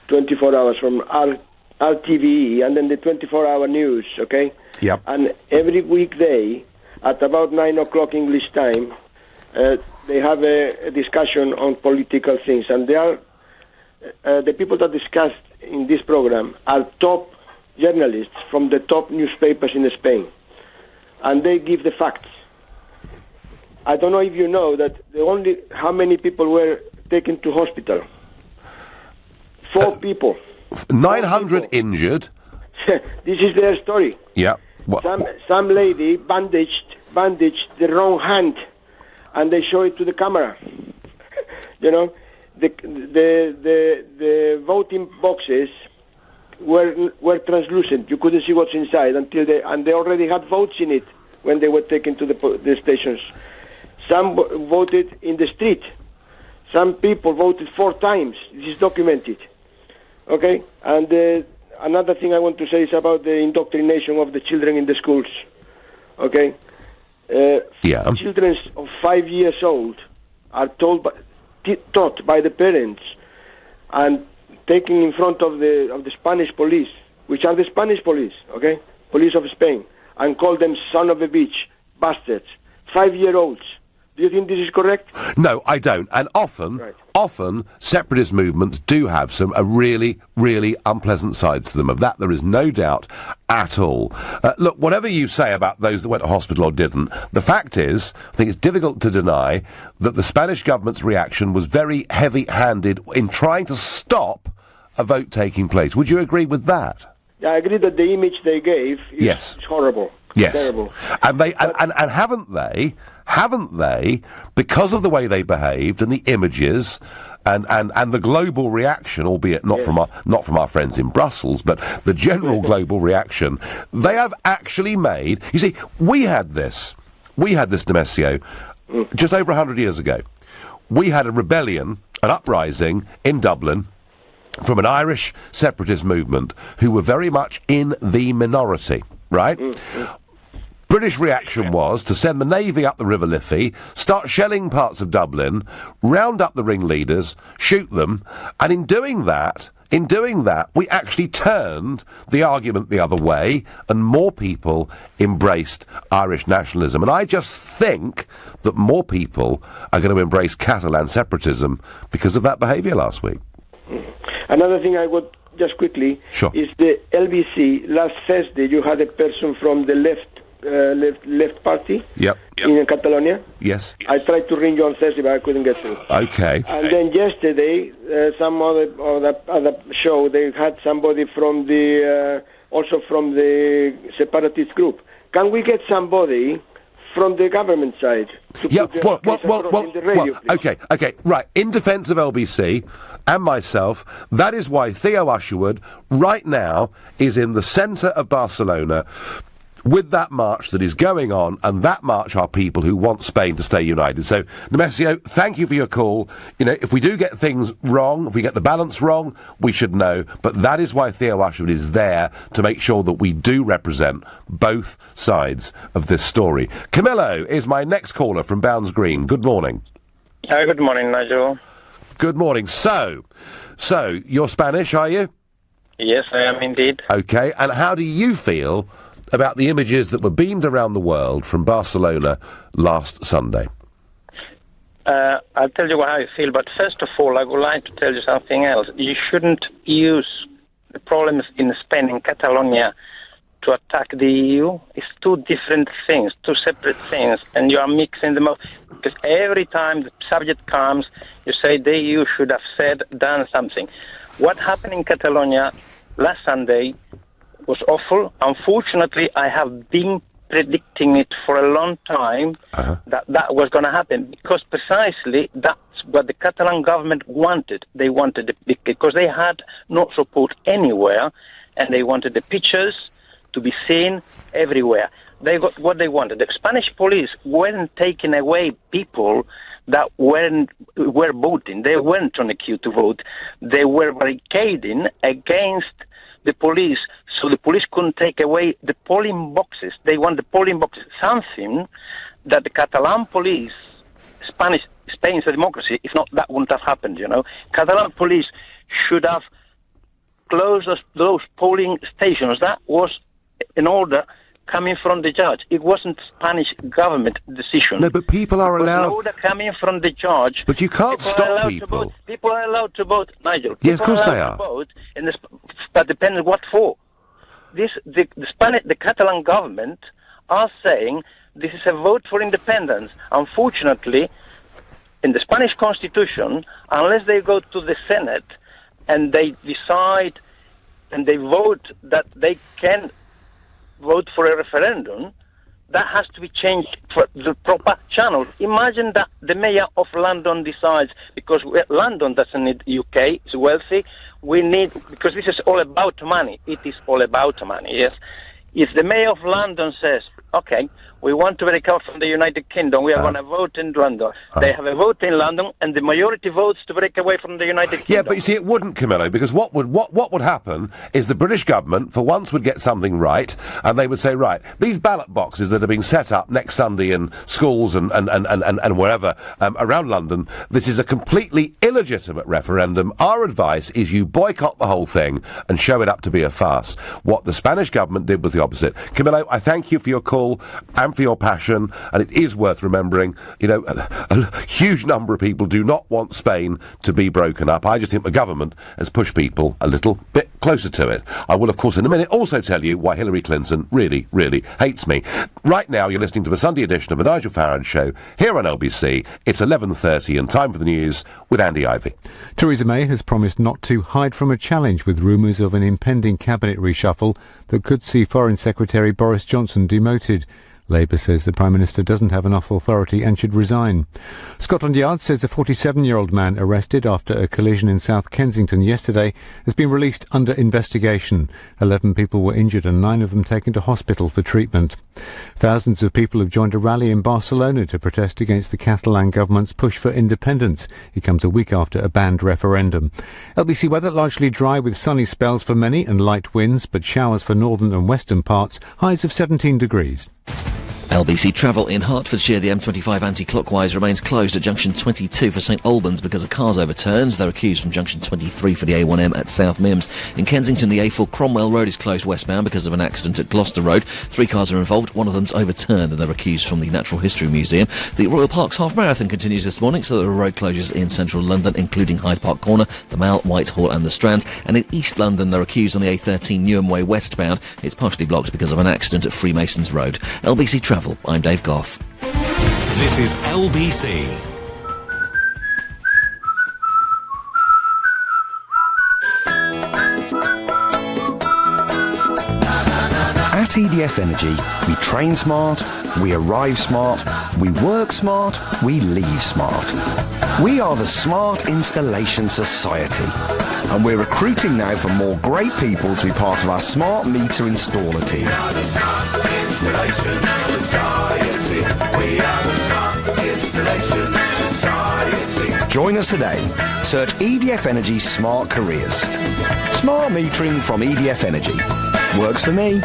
24 Hours from RTVE, and then the 24-hour news, okay? Yep. And every weekday, at about 9 o'clock English time, they have a discussion on political things. And they are, the people that discuss in this program are top journalists from the top newspapers in Spain. And they give the facts. I don't know if you know that how many people were taken to hospital. 4 people. 900 injured. This is their story. Yeah. Some lady bandaged the wrong hand, and they show it to the camera. You know, the voting boxes were translucent. You couldn't see what's inside until they already had votes in it when they were taken to the stations. Some voted in the street. Some people voted 4 times. This is documented. Okay? And another thing I want to say is about the indoctrination of the children in the schools. Okay? Children of 5 years old are taught by the parents and taken in front of the Spanish police, which are the Spanish police, okay? Police of Spain, and call them son of a bitch, bastards, 5-year-olds. Do you think this is correct? No, I don't. And often separatist movements do have some really, really unpleasant sides to them. Of that, there is no doubt at all. Look, whatever you say about those that went to hospital or didn't, the fact is, I think it's difficult to deny that the Spanish government's reaction was very heavy-handed in trying to stop a vote taking place. Would you agree with that? Yeah, I agree that the image they gave is horrible. Yes. Terrible. And they and haven't they, because of the way they behaved and the images and the global reaction, albeit not from our friends in Brussels, but the general global reaction, they have actually made. You see, we had this, Nemesio, just over 100 years ago. We had a rebellion, an uprising in Dublin from an Irish separatist movement who were very much in the minority, right? British reaction was to send the Navy up the River Liffey, start shelling parts of Dublin, round up the ringleaders, shoot them, and in doing that, we actually turned the argument the other way, and more people embraced Irish nationalism. And I just think that more people are going to embrace Catalan separatism because of that behaviour last week. Another thing I would just quickly is the LBC. Last Thursday, you had a person from the left party in Catalonia. Yes. I tried to ring you on Thursday, but I couldn't get through. Okay. And then yesterday, some other show, they had somebody from also from the separatist group. Can we get somebody from the government side? Okay, right. In defence of LBC and myself, that is why Theo Usherwood right now is in the centre of Barcelona with that march that is going on, and that march are people who want Spain to stay united. So, Nemesio, thank you for your call. You know, if we do get things wrong, if we get the balance wrong, we should know. But that is why Theo Usherwood is there, to make sure that we do represent both sides of this story. Camillo is my next caller from Bounds Green. Good morning. Good morning, Nigel. Good morning. So you're Spanish, are you? Yes, I am indeed. Okay, and how do you feel about the images that were beamed around the world from Barcelona last Sunday? I'll tell you how I feel, but first of all, I would like to tell you something else. You shouldn't use the problems in Spain, in Catalonia, to attack the EU. It's 2 different things, 2 separate things, and you are mixing them up. Because every time the subject comes, you say the EU should have done something. What happened in Catalonia last Sunday was awful. Unfortunately, I have been predicting it for a long time that was going to happen, because precisely that's what the Catalan government wanted. They wanted it because they had no support anywhere, and they wanted the pictures to be seen everywhere. They got what they wanted. The Spanish police weren't taking away people that were voting. They weren't on the queue to vote. They were barricading against the police, so the police couldn't take away the polling boxes. They want the polling boxes, something that the Catalan police, Spain's a democracy. If not, that wouldn't have happened, you know. Catalan police should have closed those polling stations. That was an order coming from the judge. It wasn't Spanish government decision. No, but people are allowed... An order coming from the judge. But you can't stop people. People are allowed to vote, Nigel. Yes, of course they are. Vote but depends what for. The Catalan government are saying this is a vote for independence. Unfortunately, in the Spanish constitution, unless they go to the Senate and they decide and they vote that they can vote for a referendum, that has to be changed for the proper channel. Imagine that the mayor of London decides, because London doesn't need UK, it's wealthy, we need, because this is all about money. It is all about money, yes. If the mayor of London says, okay, we want to break out from the United Kingdom, we are going to vote in London. They have a vote in London, and the majority votes to break away from the United Kingdom. Yeah, but you see, it wouldn't, Camillo, because what would happen is the British government, for once, would get something right, and they would say, right, these ballot boxes that are being set up next Sunday in schools and wherever around London, this is a completely illegitimate referendum. Our advice is you boycott the whole thing and show it up to be a farce. What the Spanish government did was the opposite. Camillo, I thank you for your call and for your passion, and it is worth remembering, you know, a huge number of people do not want Spain to be broken up. I just think the government has pushed people a little bit closer to it. I will, of course, in a minute also tell you why Hillary Clinton really, really hates me. Right now, you're listening to the Sunday edition of the Nigel Farage Show here on LBC. It's 11:30 and time for the news with Andy Ivey. Theresa May has promised not to hide from a challenge with rumours of an impending cabinet reshuffle that could see Foreign Secretary Boris Johnson demoted. Labour says the Prime Minister doesn't have enough authority and should resign. Scotland Yard says a 47-year-old man arrested after a collision in South Kensington yesterday has been released under investigation. 11 people were injured and 9 of them taken to hospital for treatment. Thousands of people have joined a rally in Barcelona to protest against the Catalan government's push for independence. It comes a week after a banned referendum. LBC weather largely dry with sunny spells for many and light winds, but showers for northern and western parts, highs of 17 degrees. LBC travel in Hertfordshire. The M25 anti-clockwise remains closed at junction 22 for St Albans because a car's overturned. They're accused from junction 23 for the A1M at South Mims. In Kensington, the A4 Cromwell Road is closed westbound because of an accident at Gloucester Road. 3 cars are involved. One of them's overturned and they're accused from the Natural History Museum. The Royal Parks Half Marathon continues this morning, so there are road closures in central London, including Hyde Park Corner, the Mall, Whitehall and the Strand. And in East London, they're accused on the A13 Newham Way westbound. It's partially blocked because of an accident at Freemasons Road. LBC Travel. I'm Dave Goff. This is LBC. At EDF Energy, we train smart, we arrive smart, we work smart, we leave smart. We are the Smart Installation Society, and we're recruiting now for more great people to be part of our smart meter installer team. Join us today. Search EDF Energy Smart Careers. Smart metering from EDF Energy. Works for me.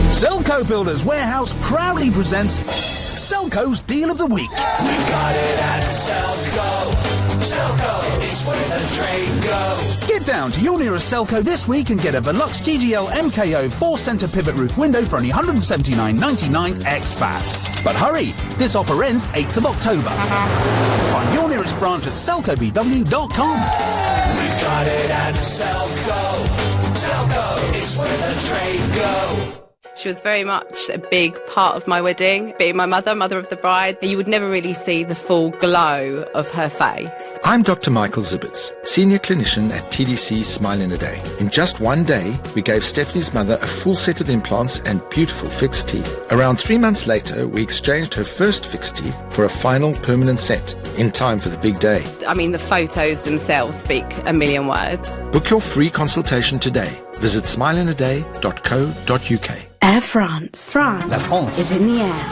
Selco Builders Warehouse proudly presents Selco's Deal of the Week. We got it at Selco. Selco, it's where the trade goes. Get down to your nearest Selco this week and get a Velux GGL MKO 4-centre pivot roof window for only $179.99 ex-VAT. But hurry, this offer ends 8th of October. Find your nearest branch at selcobw.com. We got it at Selco. Selco, it's where the trade goes. She was very much a big part of my wedding. Being my mother of the bride, you would never really see the full glow of her face. I'm Dr. Michael Zibbets, Senior Clinician at TDC Smile in a Day. In just one day, we gave Stephanie's mother a full set of implants and beautiful fixed teeth. Around 3 months later, we exchanged her first fixed teeth for a final permanent set, in time for the big day. I mean, the photos themselves speak a million words. Book your free consultation today. Visit smileinaday.co.uk. Air France. La France is in the air.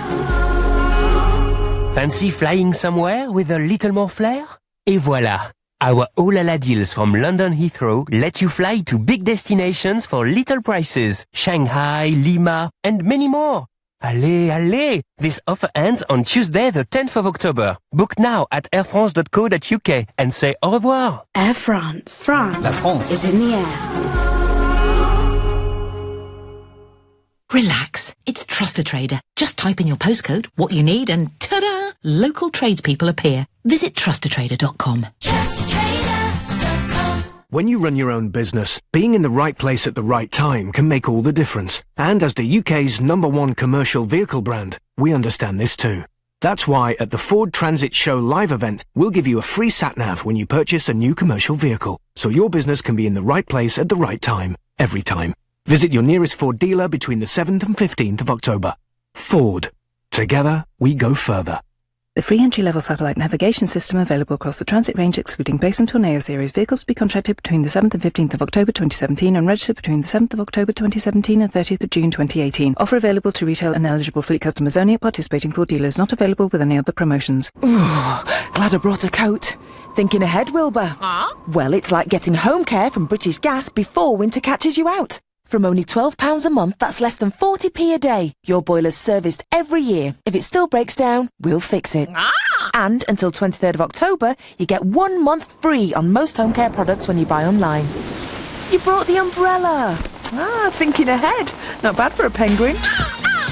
Fancy flying somewhere with a little more flair? Et voilà! Our oh la la deals from London Heathrow let you fly to big destinations for little prices. Shanghai, Lima, and many more. Allez, allez! This offer ends on Tuesday the 10th of October. Book now at airfrance.co.uk and say au revoir. Air France. La France is in the air. Relax, it's TrustedTrader. Just type in your postcode, what you need, and ta-da! Local tradespeople appear. Visit trustedtrader.com. When you run your own business, being in the right place at the right time can make all the difference. And as the UK's #1 commercial vehicle brand, we understand this too. That's why at the Ford Transit Show live event, we'll give you a free sat-nav when you purchase a new commercial vehicle, so your business can be in the right place at the right time, every time. Visit your nearest Ford dealer between the 7th and 15th of October. Ford. Together, we go further. The free entry-level satellite navigation system available across the Transit range excluding base and Tornado series vehicles to be contracted between the 7th and 15th of October 2017 and registered between the 7th of October 2017 and 30th of June 2018. Offer available to retail and eligible fleet customers only at participating Ford dealers, not available with any other promotions. Ooh, glad I brought a coat. Thinking ahead, Wilbur? Well, it's like getting home care from British Gas before winter catches you out. From only £12 a month, that's less than 40p a day. Your boiler's serviced every year. If it still breaks down, we'll fix it. And until 23rd of October, you get 1 month free on most home care products when you buy online. You brought the umbrella. Thinking ahead. Not bad for a penguin.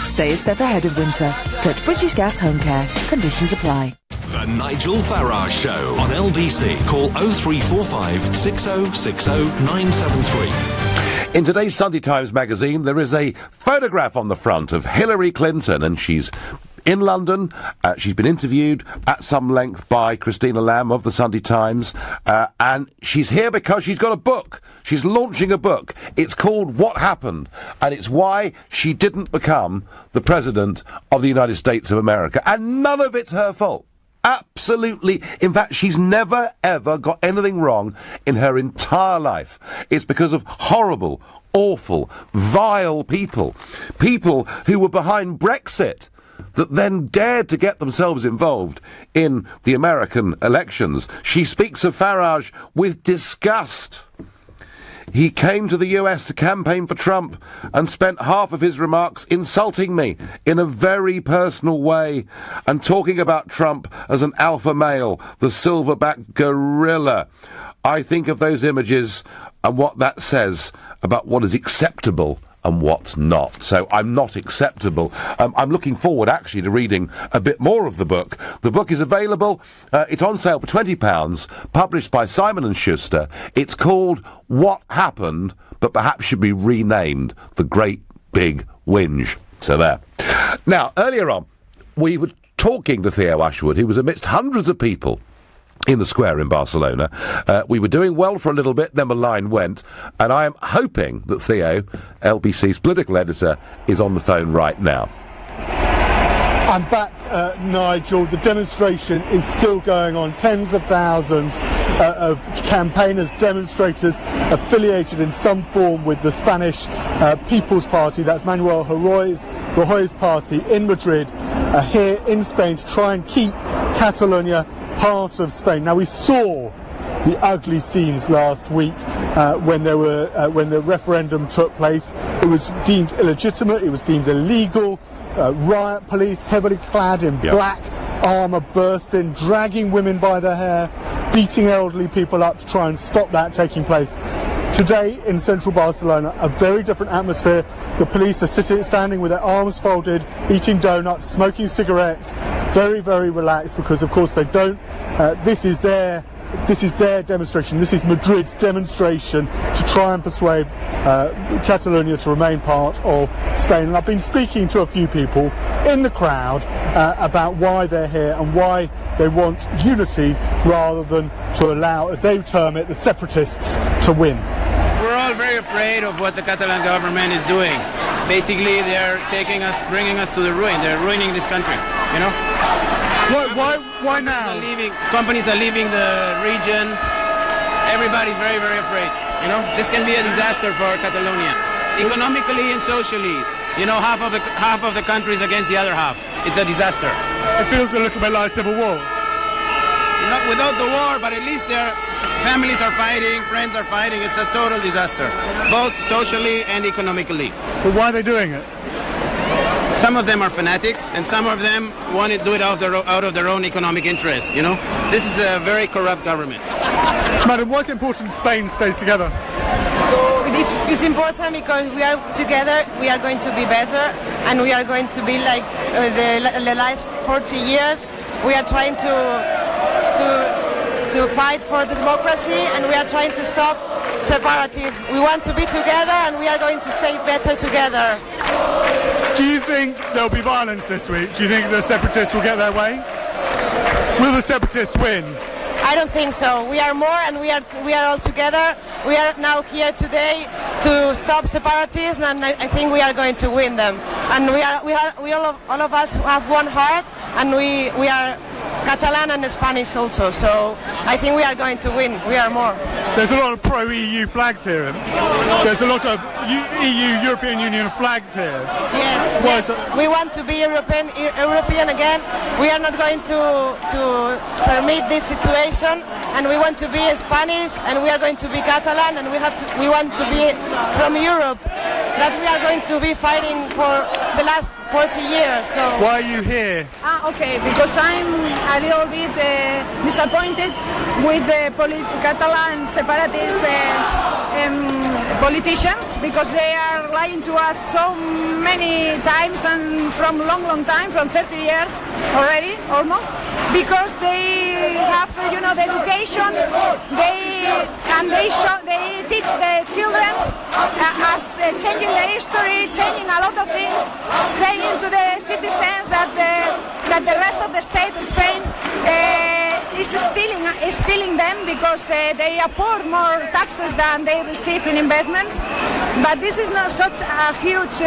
Stay a step ahead of winter. Search British Gas Home Care. Conditions apply. The Nigel Farage Show on LBC. Call 0345 6060 973. In today's Sunday Times magazine, there is a photograph on the front of Hillary Clinton, and she's in London. She's been interviewed at some length by Christina Lamb of the Sunday Times, and she's here because she's got a book. She's launching a book. It's called What Happened, and it's why she didn't become the President of the United States of America. And none of it's her fault. Absolutely. In fact, she's never, ever got anything wrong in her entire life. It's because of horrible, awful, vile people. People who were behind Brexit that then dared to get themselves involved in the American elections. She speaks of Farage with disgust. He came to the US to campaign for Trump and spent half of his remarks insulting me in a very personal way and talking about Trump as an alpha male, the silverback gorilla. I think of those images and what that says about what is acceptable and what's not. So I'm not acceptable. I'm looking forward, actually, to reading a bit more of the book. The book is available. It's on sale for £20, published by Simon & Schuster. It's called What Happened, but perhaps should be renamed The Great Big Whinge. So there. Now, earlier on, we were talking to Theo Ashwood, who was amidst hundreds of people in the square in Barcelona. We were doing well for a little bit, then the line went, and I am hoping that Theo, LBC's political editor, is on the phone right now. I'm back, Nigel. The demonstration is still going on. Tens of thousands of campaigners, demonstrators affiliated in some form with the Spanish People's Party, that's Manuel Rajoy's party in Madrid, here in Spain to try and keep Catalonia part of Spain. Now, we saw the ugly scenes last week when the referendum took place. It was deemed illegitimate, it was deemed illegal. Riot police, heavily clad in black armour, burst in, dragging women by the hair, beating elderly people up to try and stop that taking place. Today in central Barcelona, a very different atmosphere. The police are standing with their arms folded, eating donuts, smoking cigarettes, very, very relaxed, because of course they don't, this is their this is their demonstration. This is Madrid's demonstration to try and persuade Catalonia to remain part of Spain. And I've been speaking to a few people in the crowd about why they're here and why they want unity rather than to allow, as they term it, the separatists to win. We're all very afraid of what the Catalan government is doing. Basically, they're bringing us to the ruin. They're ruining this country, you know? Why now? Companies are leaving the region. Everybody's very, very afraid, you know? This can be a disaster for Catalonia. Economically and socially, you know, half of the country is against the other half. It's a disaster. It feels a little bit like civil war. Not without the war, but at least their families are fighting, friends are fighting. It's a total disaster, both socially and economically. But why are they doing it? Some of them are fanatics, and some of them want to do it out of their own economic interests, you know? This is a very corrupt government. Madam, why is it important Spain stays together? It's important because we are together, we are going to be better, and we are going to be like the last 40 years. We are trying to fight for the democracy, and we are trying to stop separatism. We want to be together, and we are going to stay better together. Do you think there'll be violence this week? Do you think the separatists will get their way? Will the separatists win? I don't think so. We are more, and we are all together. We are now here today to stop separatism, and I think we are going to win them. And we all of us have one heart, and we are Catalan and Spanish also. So I think we are going to win. We are more. There's a lot of pro-EU flags here. There's a lot of European Union flags here. Yes. We want to be European again. We are not going to permit this situation, and we want to be Spanish, and we are going to be Catalan, and we want to be from Europe. That we are going to be fighting for the last 40 years. So why are you here? Okay, because I'm a little bit disappointed with the Catalan separatist politicians, because they are lying to us so many times, and from long time, from 30 years already, almost, because they have, the education, they teach the children as changing the history, changing a lot of things, saying to the citizens that the rest of the state, Spain, is stealing them because they afford more taxes than they receive in investments. But this is not such a huge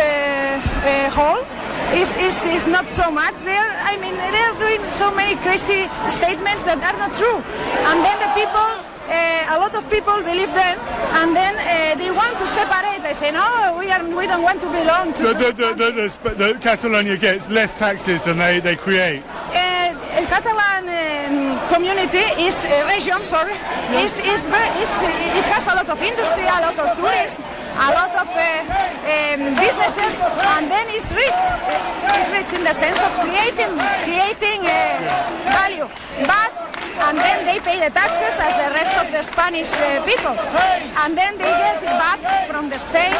hole. It's not so much there. I mean, they're doing so many crazy statements that are not true. And then the people, a lot of people believe them, and then they want to separate. They say, no, we don't want to belong to the Catalonia gets less taxes than they create. The Catalan community is region. It has a lot of industry, a lot of tourism, a lot of businesses, and then it's rich. It's rich in the sense of creating value. And then they pay the taxes as the rest of the Spanish people. And then they get it back from the state,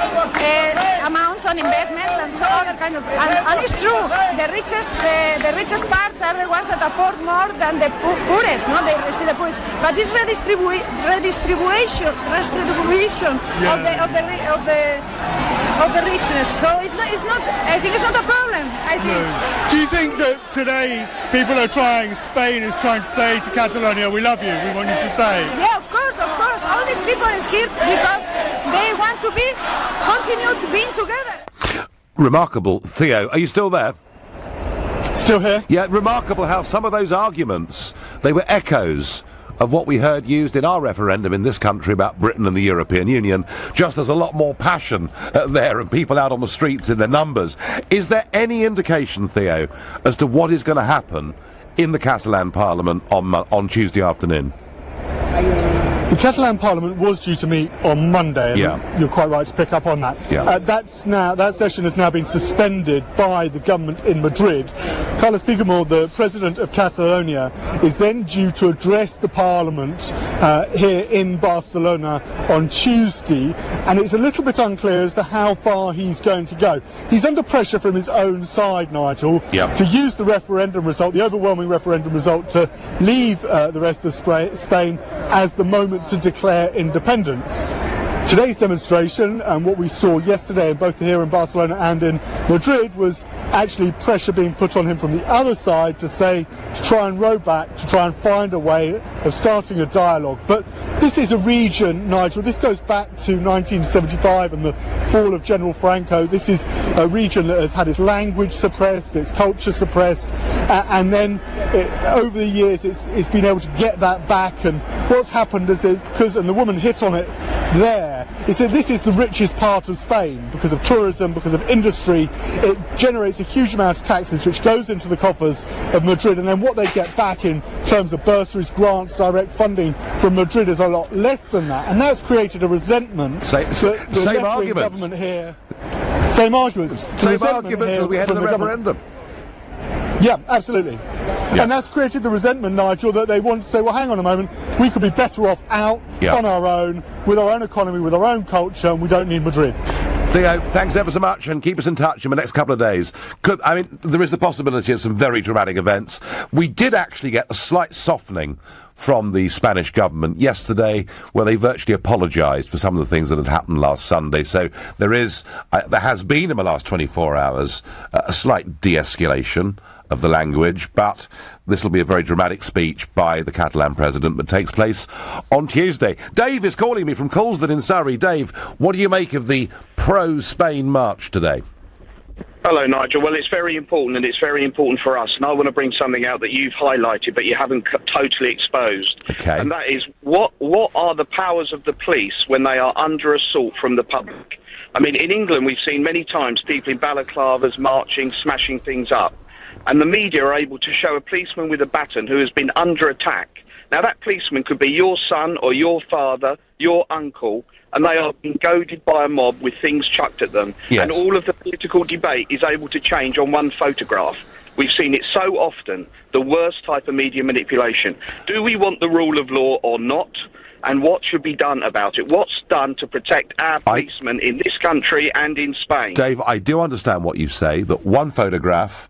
amounts on investments and so other kind of. And it's true, the richest parts are the ones that afford more than the poorest. No, they receive the poorest. But it's redistribution of the richness. So it's not. I think it's not a problem. I think. No. Do you think that today Spain is trying to say to Catalonia, we love you, we want you to stay? Yeah, of course. All these people is here because they want to continue being together. Remarkable. Theo, are you still there? Still here? Yeah, remarkable how some of those arguments, they were echoes of what we heard used in our referendum in this country about Britain and the European Union. Just there's a lot more passion there and people out on the streets in their numbers. Is there any indication, Theo, as to what is going to happen in the Catalan Parliament on Tuesday afternoon? The Catalan Parliament was due to meet on Monday, and Yeah. you're quite right to pick up on that. Yeah. That session has now been suspended by the government in Madrid. Carles Puigdemont, the president of Catalonia, is then due to address the Parliament here in Barcelona on Tuesday, and it's a little bit unclear as to how far he's going to go. He's under pressure from his own side, Nigel, Yeah. to use the referendum result, the overwhelming referendum result, to leave the rest of Spain as the moment to declare independence. Today's demonstration, and what we saw yesterday, both here in Barcelona and in Madrid, was actually pressure being put on him from the other side to try and row back, to try and find a way of starting a dialogue. But this is a region, Nigel, this goes back to 1975 and the fall of General Franco. This is a region that has had its language suppressed, its culture suppressed, and then over the years it's been able to get that back. And what's happened is, and the woman hit on it there, is that this is the richest part of Spain because of tourism, because of industry. It generates a huge amount of taxes which goes into the coffers of Madrid, and then what they get back in terms of bursaries, grants, direct funding from Madrid is a lot less than that, and that's created a resentment. Same arguments. Government here. Same arguments. Same arguments as we had in the referendum. Yeah, absolutely. Yeah. And that's created the resentment, Nigel, that they want to say, well, hang on a moment, we could be better off out on our own, with our own economy, with our own culture, and we don't need Madrid. Theo, thanks ever so much, and keep us in touch in the next couple of days. There is the possibility of some very dramatic events. We did actually get a slight softening from the Spanish government yesterday, where they virtually apologised for some of the things that had happened last Sunday. So there has been in the last 24 hours a slight de-escalation of the language, but this will be a very dramatic speech by the Catalan president that takes place on Tuesday. Dave is calling me from Colsden in Surrey. Dave, what do you make of the pro-Spain march today? Hello, Nigel. Well, it's very important, and it's very important for us. And I want to bring something out that you've highlighted, but you haven't totally exposed. Okay. And that is, what are the powers of the police when they are under assault from the public? I mean, in England, we've seen many times people in balaclavas marching, smashing things up. And the media are able to show a policeman with a baton who has been under attack. Now, that policeman could be your son or your father, your uncle, and they are being goaded by a mob with things chucked at them. Yes. And all of the political debate is able to change on one photograph. We've seen it so often, the worst type of media manipulation. Do we want the rule of law or not? And what should be done about it? What's done to protect our policemen in this country and in Spain? Dave, I do understand what you say, that one photograph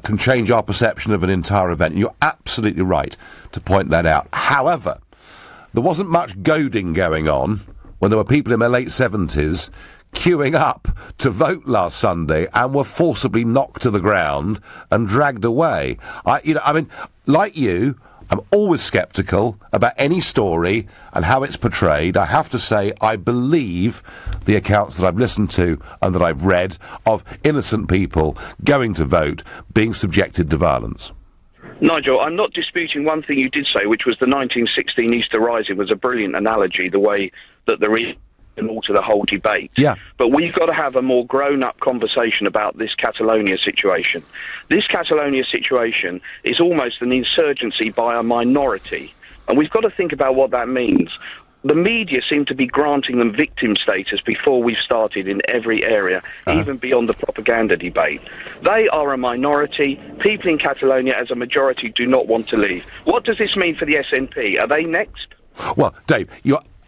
can change our perception of an entire event. And you're absolutely right to point that out. However, there wasn't much goading going on when there were people in their late 70s queuing up to vote last Sunday and were forcibly knocked to the ground and dragged away. Like you, I'm always sceptical about any story and how it's portrayed. I have to say, I believe the accounts that I've listened to and that I've read of innocent people going to vote being subjected to violence. Nigel, I'm not disputing one thing you did say, which was the 1916 Easter Rising was a brilliant analogy, the way that there is more to the whole debate. Yeah. But we've got to have a more grown-up conversation about this Catalonia situation. This Catalonia situation is almost an insurgency by a minority, and we've got to think about what that means. The media seem to be granting them victim status before we've started in every area, even beyond the propaganda debate. They are a minority. People in Catalonia as a majority do not want to leave. What does this mean for the SNP? Are they next? Well, Dave,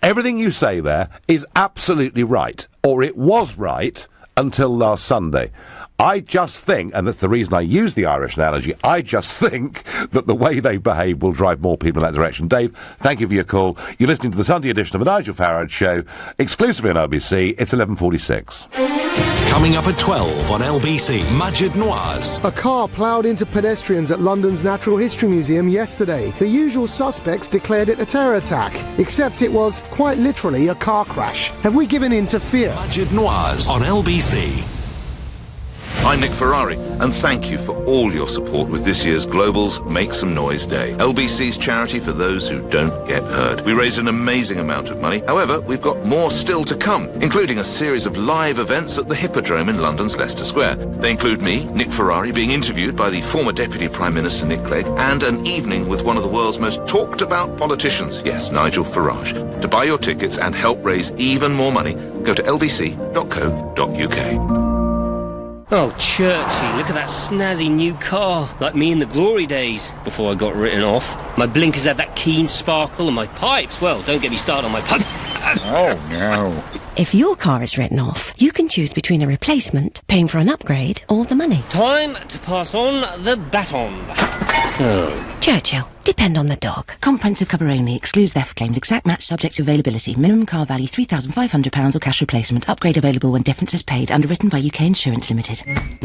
everything you say there is absolutely right, or it was right until last Sunday. I just think, and that's the reason I use the Irish analogy, I just think that the way they behave will drive more people in that direction. Dave, thank you for your call. You're listening to the Sunday edition of the Nigel Farage Show, exclusively on LBC. It's 11:46. Coming up at 12 on LBC, Majid Noise. A car ploughed into pedestrians at London's Natural History Museum yesterday. The usual suspects declared it a terror attack, except it was, quite literally, a car crash. Have we given in to fear? Majid Noise on LBC. I'm Nick Ferrari, and thank you for all your support with this year's Global's Make Some Noise Day, LBC's charity for those who don't get heard. We raised an amazing amount of money. However, we've got more still to come, including a series of live events at the Hippodrome in London's Leicester Square. They include me, Nick Ferrari, being interviewed by the former Deputy Prime Minister Nick Clegg, and an evening with one of the world's most talked about politicians, yes, Nigel Farage. To buy your tickets and help raise even more money, go to lbc.co.uk. Oh, Churchy, look at that snazzy new car, like me in the glory days, before I got written off. My blinkers had that keen sparkle, and my pipes, well, don't get me started on my pipe. Oh, no. If your car is written off, you can choose between a replacement, paying for an upgrade, or the money. Time to pass on the baton. Oh. Churchill, depend on the dog. Comprehensive cover only, excludes theft claims, exact match subject to availability, minimum car value £3,500 or cash replacement, upgrade available when difference is paid, underwritten by UK Insurance Limited.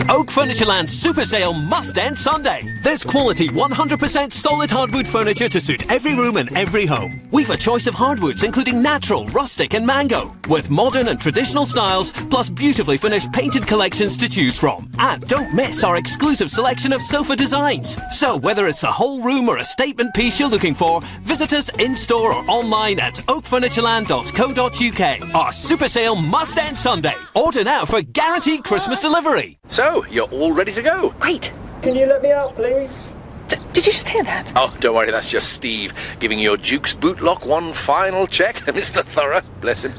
Oak Furnitureland's super sale must end Sunday. There's quality 100% solid hardwood furniture to suit every room and every home. We've a choice of hardwoods including natural, rustic and mango, with modern and traditional styles, plus beautifully finished painted collections to choose from. And don't miss our exclusive selection of sofa designs. So whether it's the whole room or a statement piece you're looking for, visit us in-store or online at oakfurnitureland.co.uk. Our super sale must end Sunday. Order now for guaranteed Christmas delivery. So, you're all ready to go? Great. Can you let me out, please? Did you just hear that? Oh, don't worry, that's just Steve giving your Duke's bootlock one final check. Mr. Thorough, bless him.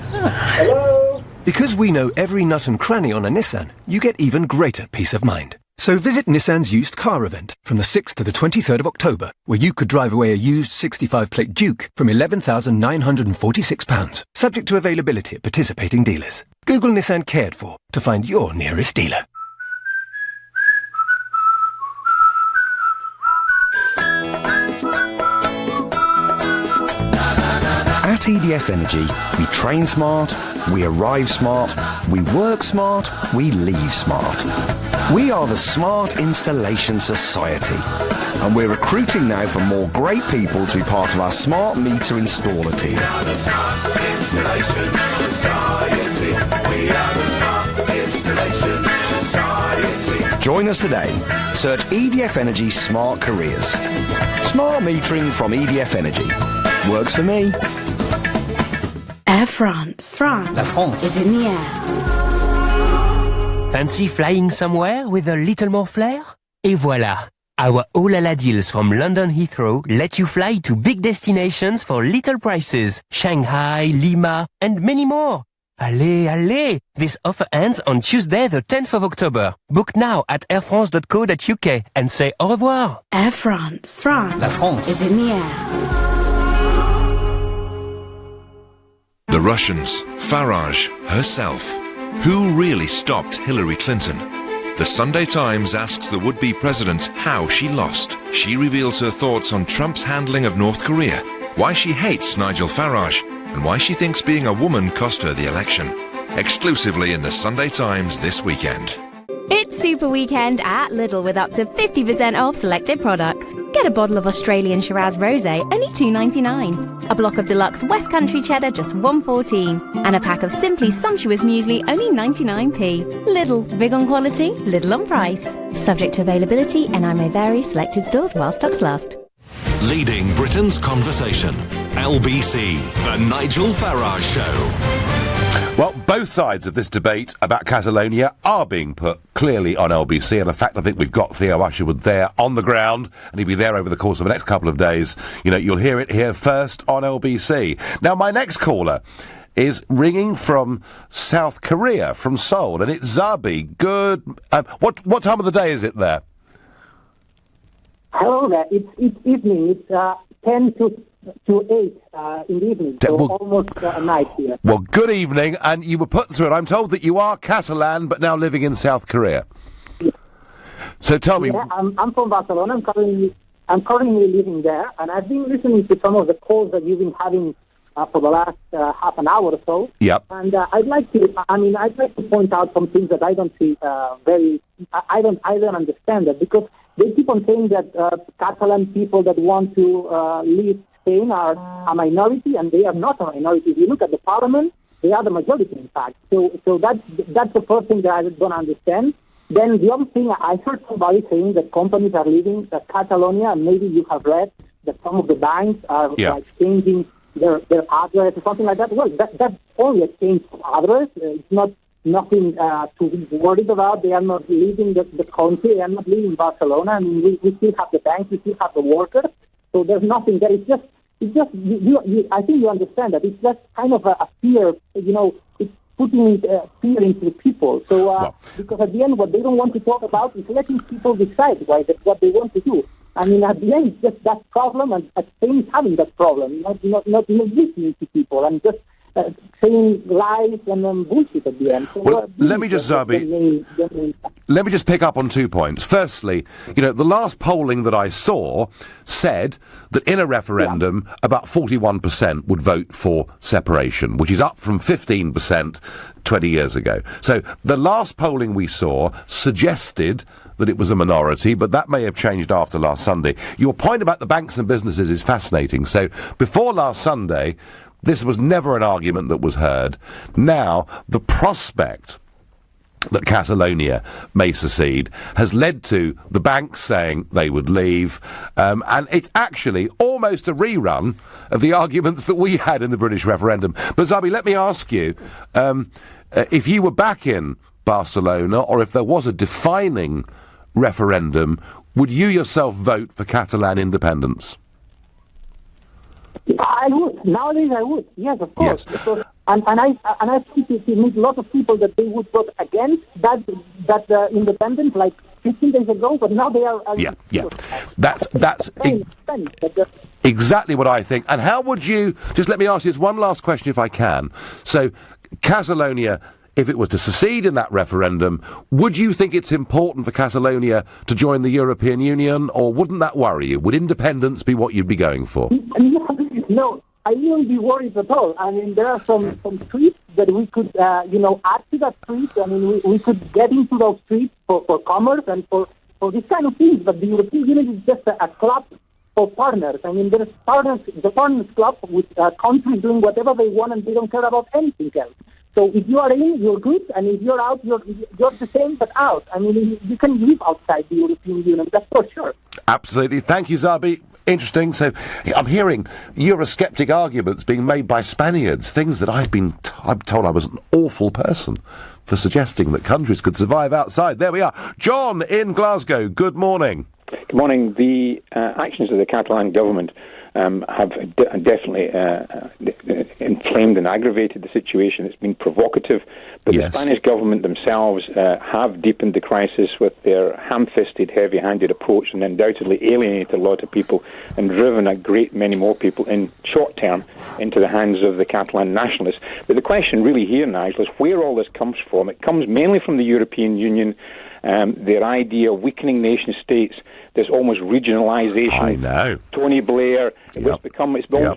Hello? Because we know every nut and cranny on a Nissan, you get even greater peace of mind. So visit Nissan's used car event from the 6th to the 23rd of October, where you could drive away a used 65-plate Duke from £11,946, subject to availability at participating dealers. Google Nissan Cared For to find your nearest dealer. At EDF Energy, we train smart, we arrive smart, we work smart, we leave smart. We are the Smart Installation Society, and we're recruiting now for more great people to be part of our smart meter installer team. Join us today. Search EDF Energy Smart Careers. Smart metering from EDF Energy. Works for me. Air France. La France is in the air. Fancy flying somewhere with a little more flair? Et voilà! Our oh-la-la deals from London Heathrow let you fly to big destinations for little prices. Shanghai, Lima, and many more. Allez, allez! This offer ends on Tuesday the 10th of October. Book now at airfrance.co.uk and say au revoir. Air France. La France is in the air. The Russians, Farage, herself. Who really stopped Hillary Clinton? The Sunday Times asks the would-be president how she lost. She reveals her thoughts on Trump's handling of North Korea, why she hates Nigel Farage, and why she thinks being a woman cost her the election. Exclusively in the Sunday Times this weekend. It's Super Weekend at Lidl with up to 50% off selected products. Get a bottle of Australian Shiraz Rosé, only $2.99. A block of deluxe West Country Cheddar, just $1.14. And a pack of Simply Sumptuous Muesli, only 99p. Lidl, big on quality, little on price. Subject to availability, and may vary selected stores while stocks last. Leading Britain's conversation. LBC, The Nigel Farage Show. Well, both sides of this debate about Catalonia are being put clearly on LBC, and in fact, I think we've got Theo Usherwood there on the ground, and he'll be there over the course of the next couple of days. You know, you'll hear it here first on LBC. Now, my next caller is ringing from South Korea, from Seoul, and it's Zabi. Good. What time of the day is it there? Hello there. It's evening. It's 10 to 8 in the evening, so almost night here. Well, good evening, and you were put through it. I'm told that you are Catalan, but now living in South Korea. Yeah. So tell me. Yeah, I'm from Barcelona. I'm currently living there, and I've been listening to some of the calls that you've been having for the last half an hour or so. Yep. And I'd like to point out some things that I don't see I don't understand that, because they keep on saying that Catalan people that want to leave Spain are a minority, and they are not a minority. If you look at the parliament, they are the majority, in fact. So that's the first thing that I don't understand. Then the other thing, I heard somebody saying that companies are leaving Catalonia, and maybe you have read that some of the banks are like changing their address or something like that. Well, that's only a change of address. It's not nothing to be worried about. They are not leaving the country. They are not leaving Barcelona. I mean, we still have the banks, we still have the workers. So there's nothing there. It's just. I think you understand that. It's just kind of a fear. It's putting fear into the people. So because at the end, what they don't want to talk about is letting people decide what they want to do. I mean, at the end, it's just that problem, and Spain is having that problem, not listening to people and just saying lies and then bullshit at the end. So let me just, Zabi, let me just pick up on 2 points. Firstly, the last polling that I saw said that in a referendum, about 41% would vote for separation, which is up from 15% 20 years ago. So the last polling we saw suggested that it was a minority, but that may have changed after last Sunday. Your point about the banks and businesses is fascinating. So before last Sunday, this was never an argument that was heard. Now, the prospect that Catalonia may secede has led to the banks saying they would leave, and it's actually almost a rerun of the arguments that we had in the British referendum. But Zabi, let me ask you, if you were back in Barcelona, or if there was a defining referendum, would you yourself vote for Catalan independence? I would. Nowadays I would. Yes, of course. Yes. Because, and I think it means a lot of people that they would vote against that independence like 15 days ago, but now they are... That's exactly what I think. And how would you... Just let me ask you this one last question if I can. So, Catalonia, if it was to secede in that referendum, would you think it's important for Catalonia to join the European Union, or wouldn't that worry you? Would independence be what you'd be going for? No, I wouldn't be worried at all. I mean, there are some streets that we could, add to that street. I mean, we could get into those streets for commerce and for these kind of things. But the European Union is just a club for partners. I mean, there's the Partners Club with countries doing whatever they want, and they don't care about anything else. So if you are in, you're good, and if you're out, you're the same, but out. I mean, you can live outside the European Union, that's for sure. Absolutely. Thank you, Zabi. Interesting. So I'm hearing Eurosceptic arguments being made by Spaniards, things that I'm told I was an awful person for suggesting that countries could survive outside. There we are. John in Glasgow, good morning. Good morning. The actions of the Catalan government have definitely inflamed and aggravated the situation. It's been provocative, but the Spanish government themselves have deepened the crisis with their ham-fisted, heavy-handed approach, and undoubtedly alienated a lot of people and driven a great many more people in short term into the hands of the Catalan nationalists. But the question really here, Nigel, is where all this comes from. It comes mainly from the European Union, their idea of weakening nation-states, this almost regionalisation. I know. Tony Blair, it's almost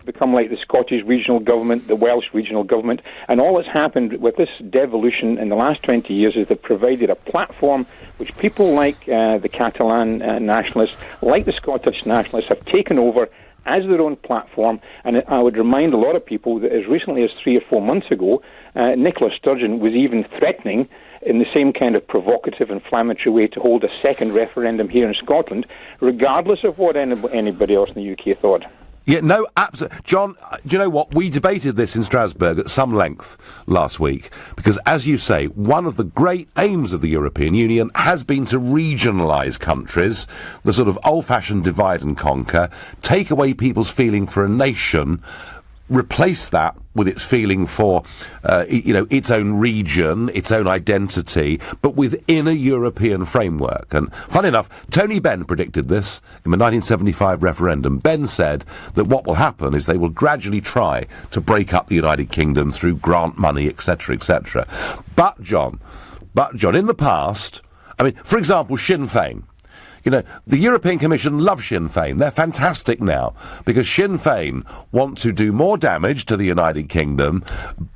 become like the Scottish regional government, the Welsh regional government, and all that's happened with this devolution in the last 20 years is they've provided a platform which people like the Catalan nationalists, like the Scottish nationalists, have taken over as their own platform. And I would remind a lot of people that as recently as 3 or 4 months ago, Nicola Sturgeon was even threatening in the same kind of provocative, inflammatory way to hold a second referendum here in Scotland, regardless of what anybody else in the UK thought. Yeah, no, absolutely. John, do you know what? We debated this in Strasbourg at some length last week, because, as you say, one of the great aims of the European Union has been to regionalise countries, the sort of old-fashioned divide and conquer, take away people's feeling for a nation, replace that with its feeling for, its own region, its own identity, but within a European framework. And funny enough, Tony Benn predicted this in the 1975 referendum. Benn said that what will happen is they will gradually try to break up the United Kingdom through grant money, etc., etc. But John, in the past, I mean, for example, Sinn Féin. The European Commission love Sinn Féin. They're fantastic now, because Sinn Féin want to do more damage to the United Kingdom,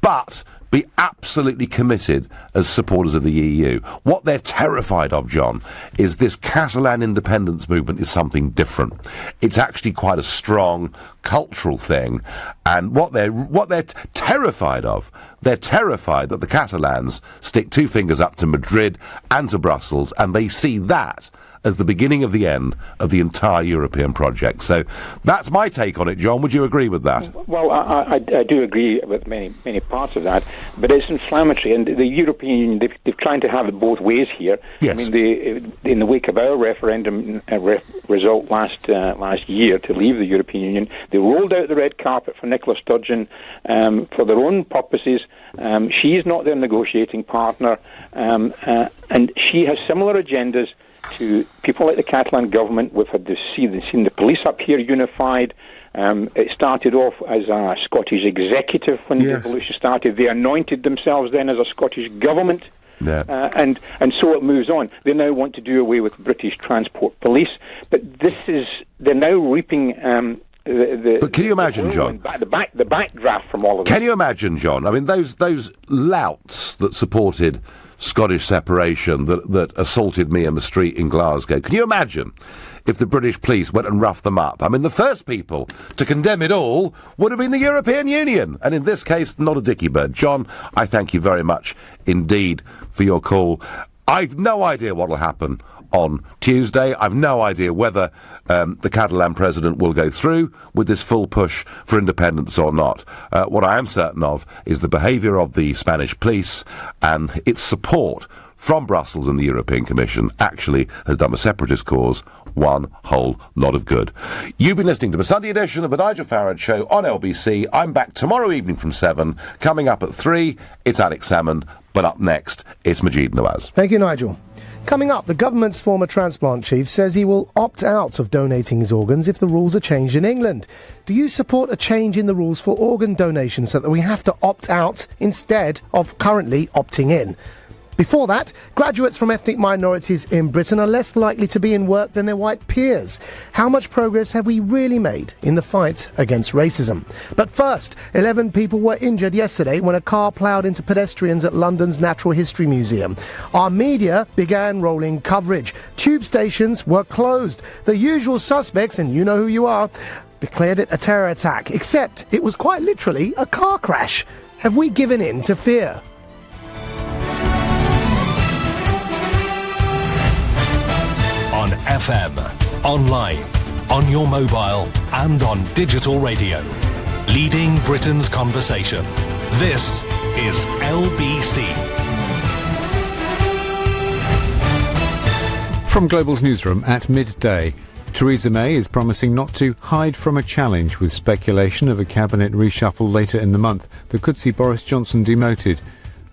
but be absolutely committed as supporters of the EU. What they're terrified of, John, is this Catalan independence movement is something different. It's actually quite a strong cultural thing, and what they're terrified of, they're terrified that the Catalans stick two fingers up to Madrid and to Brussels, and they see that as the beginning of the end of the entire European project. So that's my take on it, John. Would you agree with that? Well, I do agree with many parts of that, but it's inflammatory, and the European Union, they're trying to have it both ways here. Yes. I mean, in the wake of our referendum result last year to leave the European Union, they rolled out the red carpet for Nicola Sturgeon for their own purposes. She's not their negotiating partner, and she has similar agendas to people like the Catalan government. We've had seen the police up here unified. It started off as a Scottish executive when the revolution started. They anointed themselves then as a Scottish government. Yeah. And so it moves on. They now want to do away with British transport police, but they're now reaping but can you imagine, John? The backdraft from all of this. Can you imagine, John? I mean, those louts that supported Scottish separation, that assaulted me in the street in Glasgow. Can you imagine if the British police went and roughed them up? I mean, the first people to condemn it all would have been the European Union. And in this case, not a dicky bird. John, I thank you very much indeed for your call. I've no idea what will happen on Tuesday. I've no idea whether the Catalan president will go through with this full push for independence or not. What I am certain of is the behaviour of the Spanish police and its support from Brussels and the European Commission actually has done the separatist cause one whole lot of good. You've been listening to the Sunday edition of the Nigel Farage Show on LBC. I'm back tomorrow evening from 7. Coming up at 3, it's Alex Salmond, but up next, it's Majid Nawaz. Thank you, Nigel. Coming up, the government's former transplant chief says he will opt out of donating his organs if the rules are changed in England. Do you support a change in the rules for organ donation so that we have to opt out instead of currently opting in? Before that, graduates from ethnic minorities in Britain are less likely to be in work than their white peers. How much progress have we really made in the fight against racism? But first, 11 people were injured yesterday when a car ploughed into pedestrians at London's Natural History Museum. Our media began rolling coverage. Tube stations were closed. The usual suspects, and you know who you are, declared it a terror attack, except it was quite literally a car crash. Have we given in to fear? On FM, online, on your mobile, and on digital radio. Leading Britain's conversation. This is LBC. From Global's newsroom at midday, Theresa May is promising not to hide from a challenge with speculation of a cabinet reshuffle later in the month that could see Boris Johnson demoted.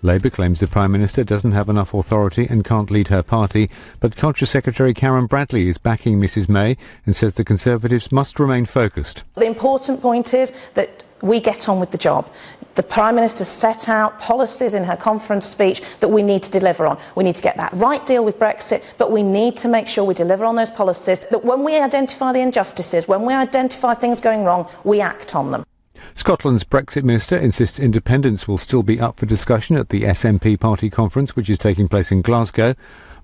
Labour claims the Prime Minister doesn't have enough authority and can't lead her party, but Culture Secretary Karen Bradley is backing Mrs May and says the Conservatives must remain focused. The important point is that we get on with the job. The Prime Minister set out policies in her conference speech that we need to deliver on. We need to get that right deal with Brexit, but we need to make sure we deliver on those policies, that when we identify the injustices, when we identify things going wrong, we act on them. Scotland's Brexit minister insists independence will still be up for discussion at the SNP party conference, which is taking place in Glasgow.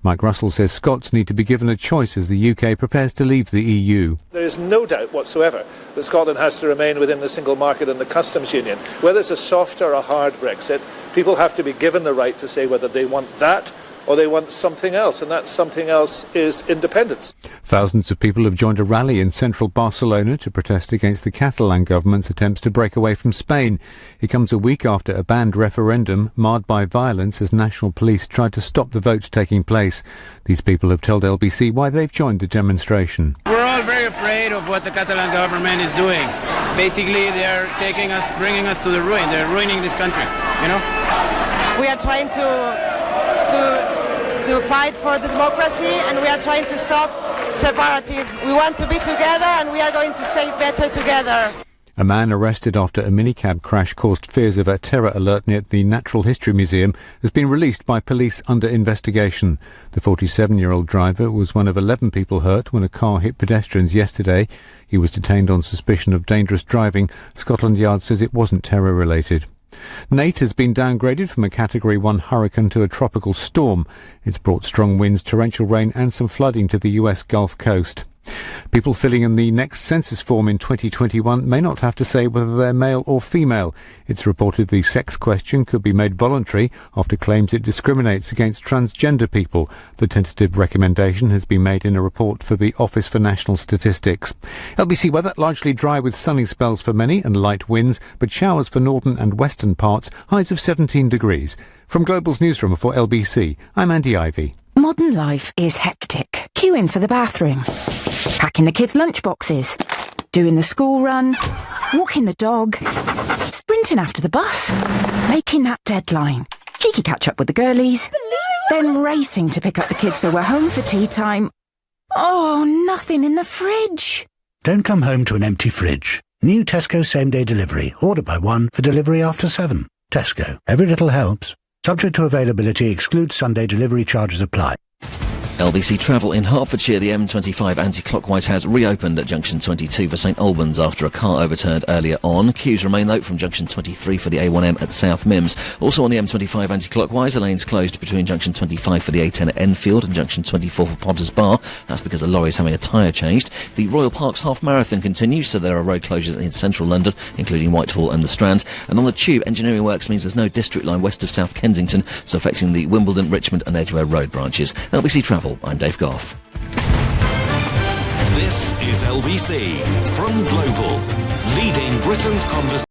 Mike Russell says Scots need to be given a choice as the UK prepares to leave the EU. There is no doubt whatsoever that Scotland has to remain within the single market and the customs union. Whether it's a soft or a hard Brexit, people have to be given the right to say whether they want that or they want something else, and that something else is independence. Thousands of people have joined a rally in central Barcelona to protest against the Catalan government's attempts to break away from Spain. It comes a week after a banned referendum marred by violence as national police tried to stop the vote taking place. These people have told LBC why they've joined the demonstration. We're all very afraid of what the Catalan government is doing. Basically, they are bringing us to the ruin. They're ruining this country, you know? We are trying to fight for the democracy, and we are trying to stop separatism. We want to be together, and we are going to stay better together. A man arrested after a minicab crash caused fears of a terror alert near the Natural History Museum has been released by police under investigation. The 47-year-old driver was one of 11 people hurt when a car hit pedestrians yesterday. He was detained on suspicion of dangerous driving. Scotland Yard says it wasn't terror-related. Nate has been downgraded from a Category 1 hurricane to a tropical storm. It's brought strong winds, torrential rain and some flooding to the US Gulf Coast. People filling in the next census form in 2021 may not have to say whether they're male or female. It's reported the sex question could be made voluntary after claims it discriminates against transgender people. The tentative recommendation has been made in a report for the Office for National Statistics. LBC weather, largely dry with sunny spells for many and light winds, but showers for northern and western parts, highs of 17 degrees. From Global's newsroom for LBC, I'm Andy Ivy. Modern life is hectic. Queuing for the bathroom, packing the kids' lunchboxes, doing the school run, walking the dog, sprinting after the bus, making that deadline, cheeky catch up with the girlies, then racing to pick up the kids so we're home for tea time. Oh, nothing in the fridge. Don't come home to an empty fridge. New Tesco same-day delivery. Order by 1 for delivery after 7. Tesco. Every little helps. Subject to availability, excludes Sunday delivery charges apply. LBC Travel in Hertfordshire, the M25 anti-clockwise has reopened at junction 22 for St Albans after a car overturned earlier on. Queues remain though from junction 23 for the A1M at South Mims. Also on the M25 anti-clockwise, a lane's closed between junction 25 for the A10 at Enfield and junction 24 for Potters Bar. That's because a lorry's having a tyre changed. The Royal Parks Half Marathon continues, so there are road closures in central London, including Whitehall and the Strand. And on the Tube, engineering works means there's no district line west of South Kensington, so affecting the Wimbledon, Richmond and Edgware Road branches. LBC Travel, I'm Dave Goff. This is LBC from Global, leading Britain's conversation.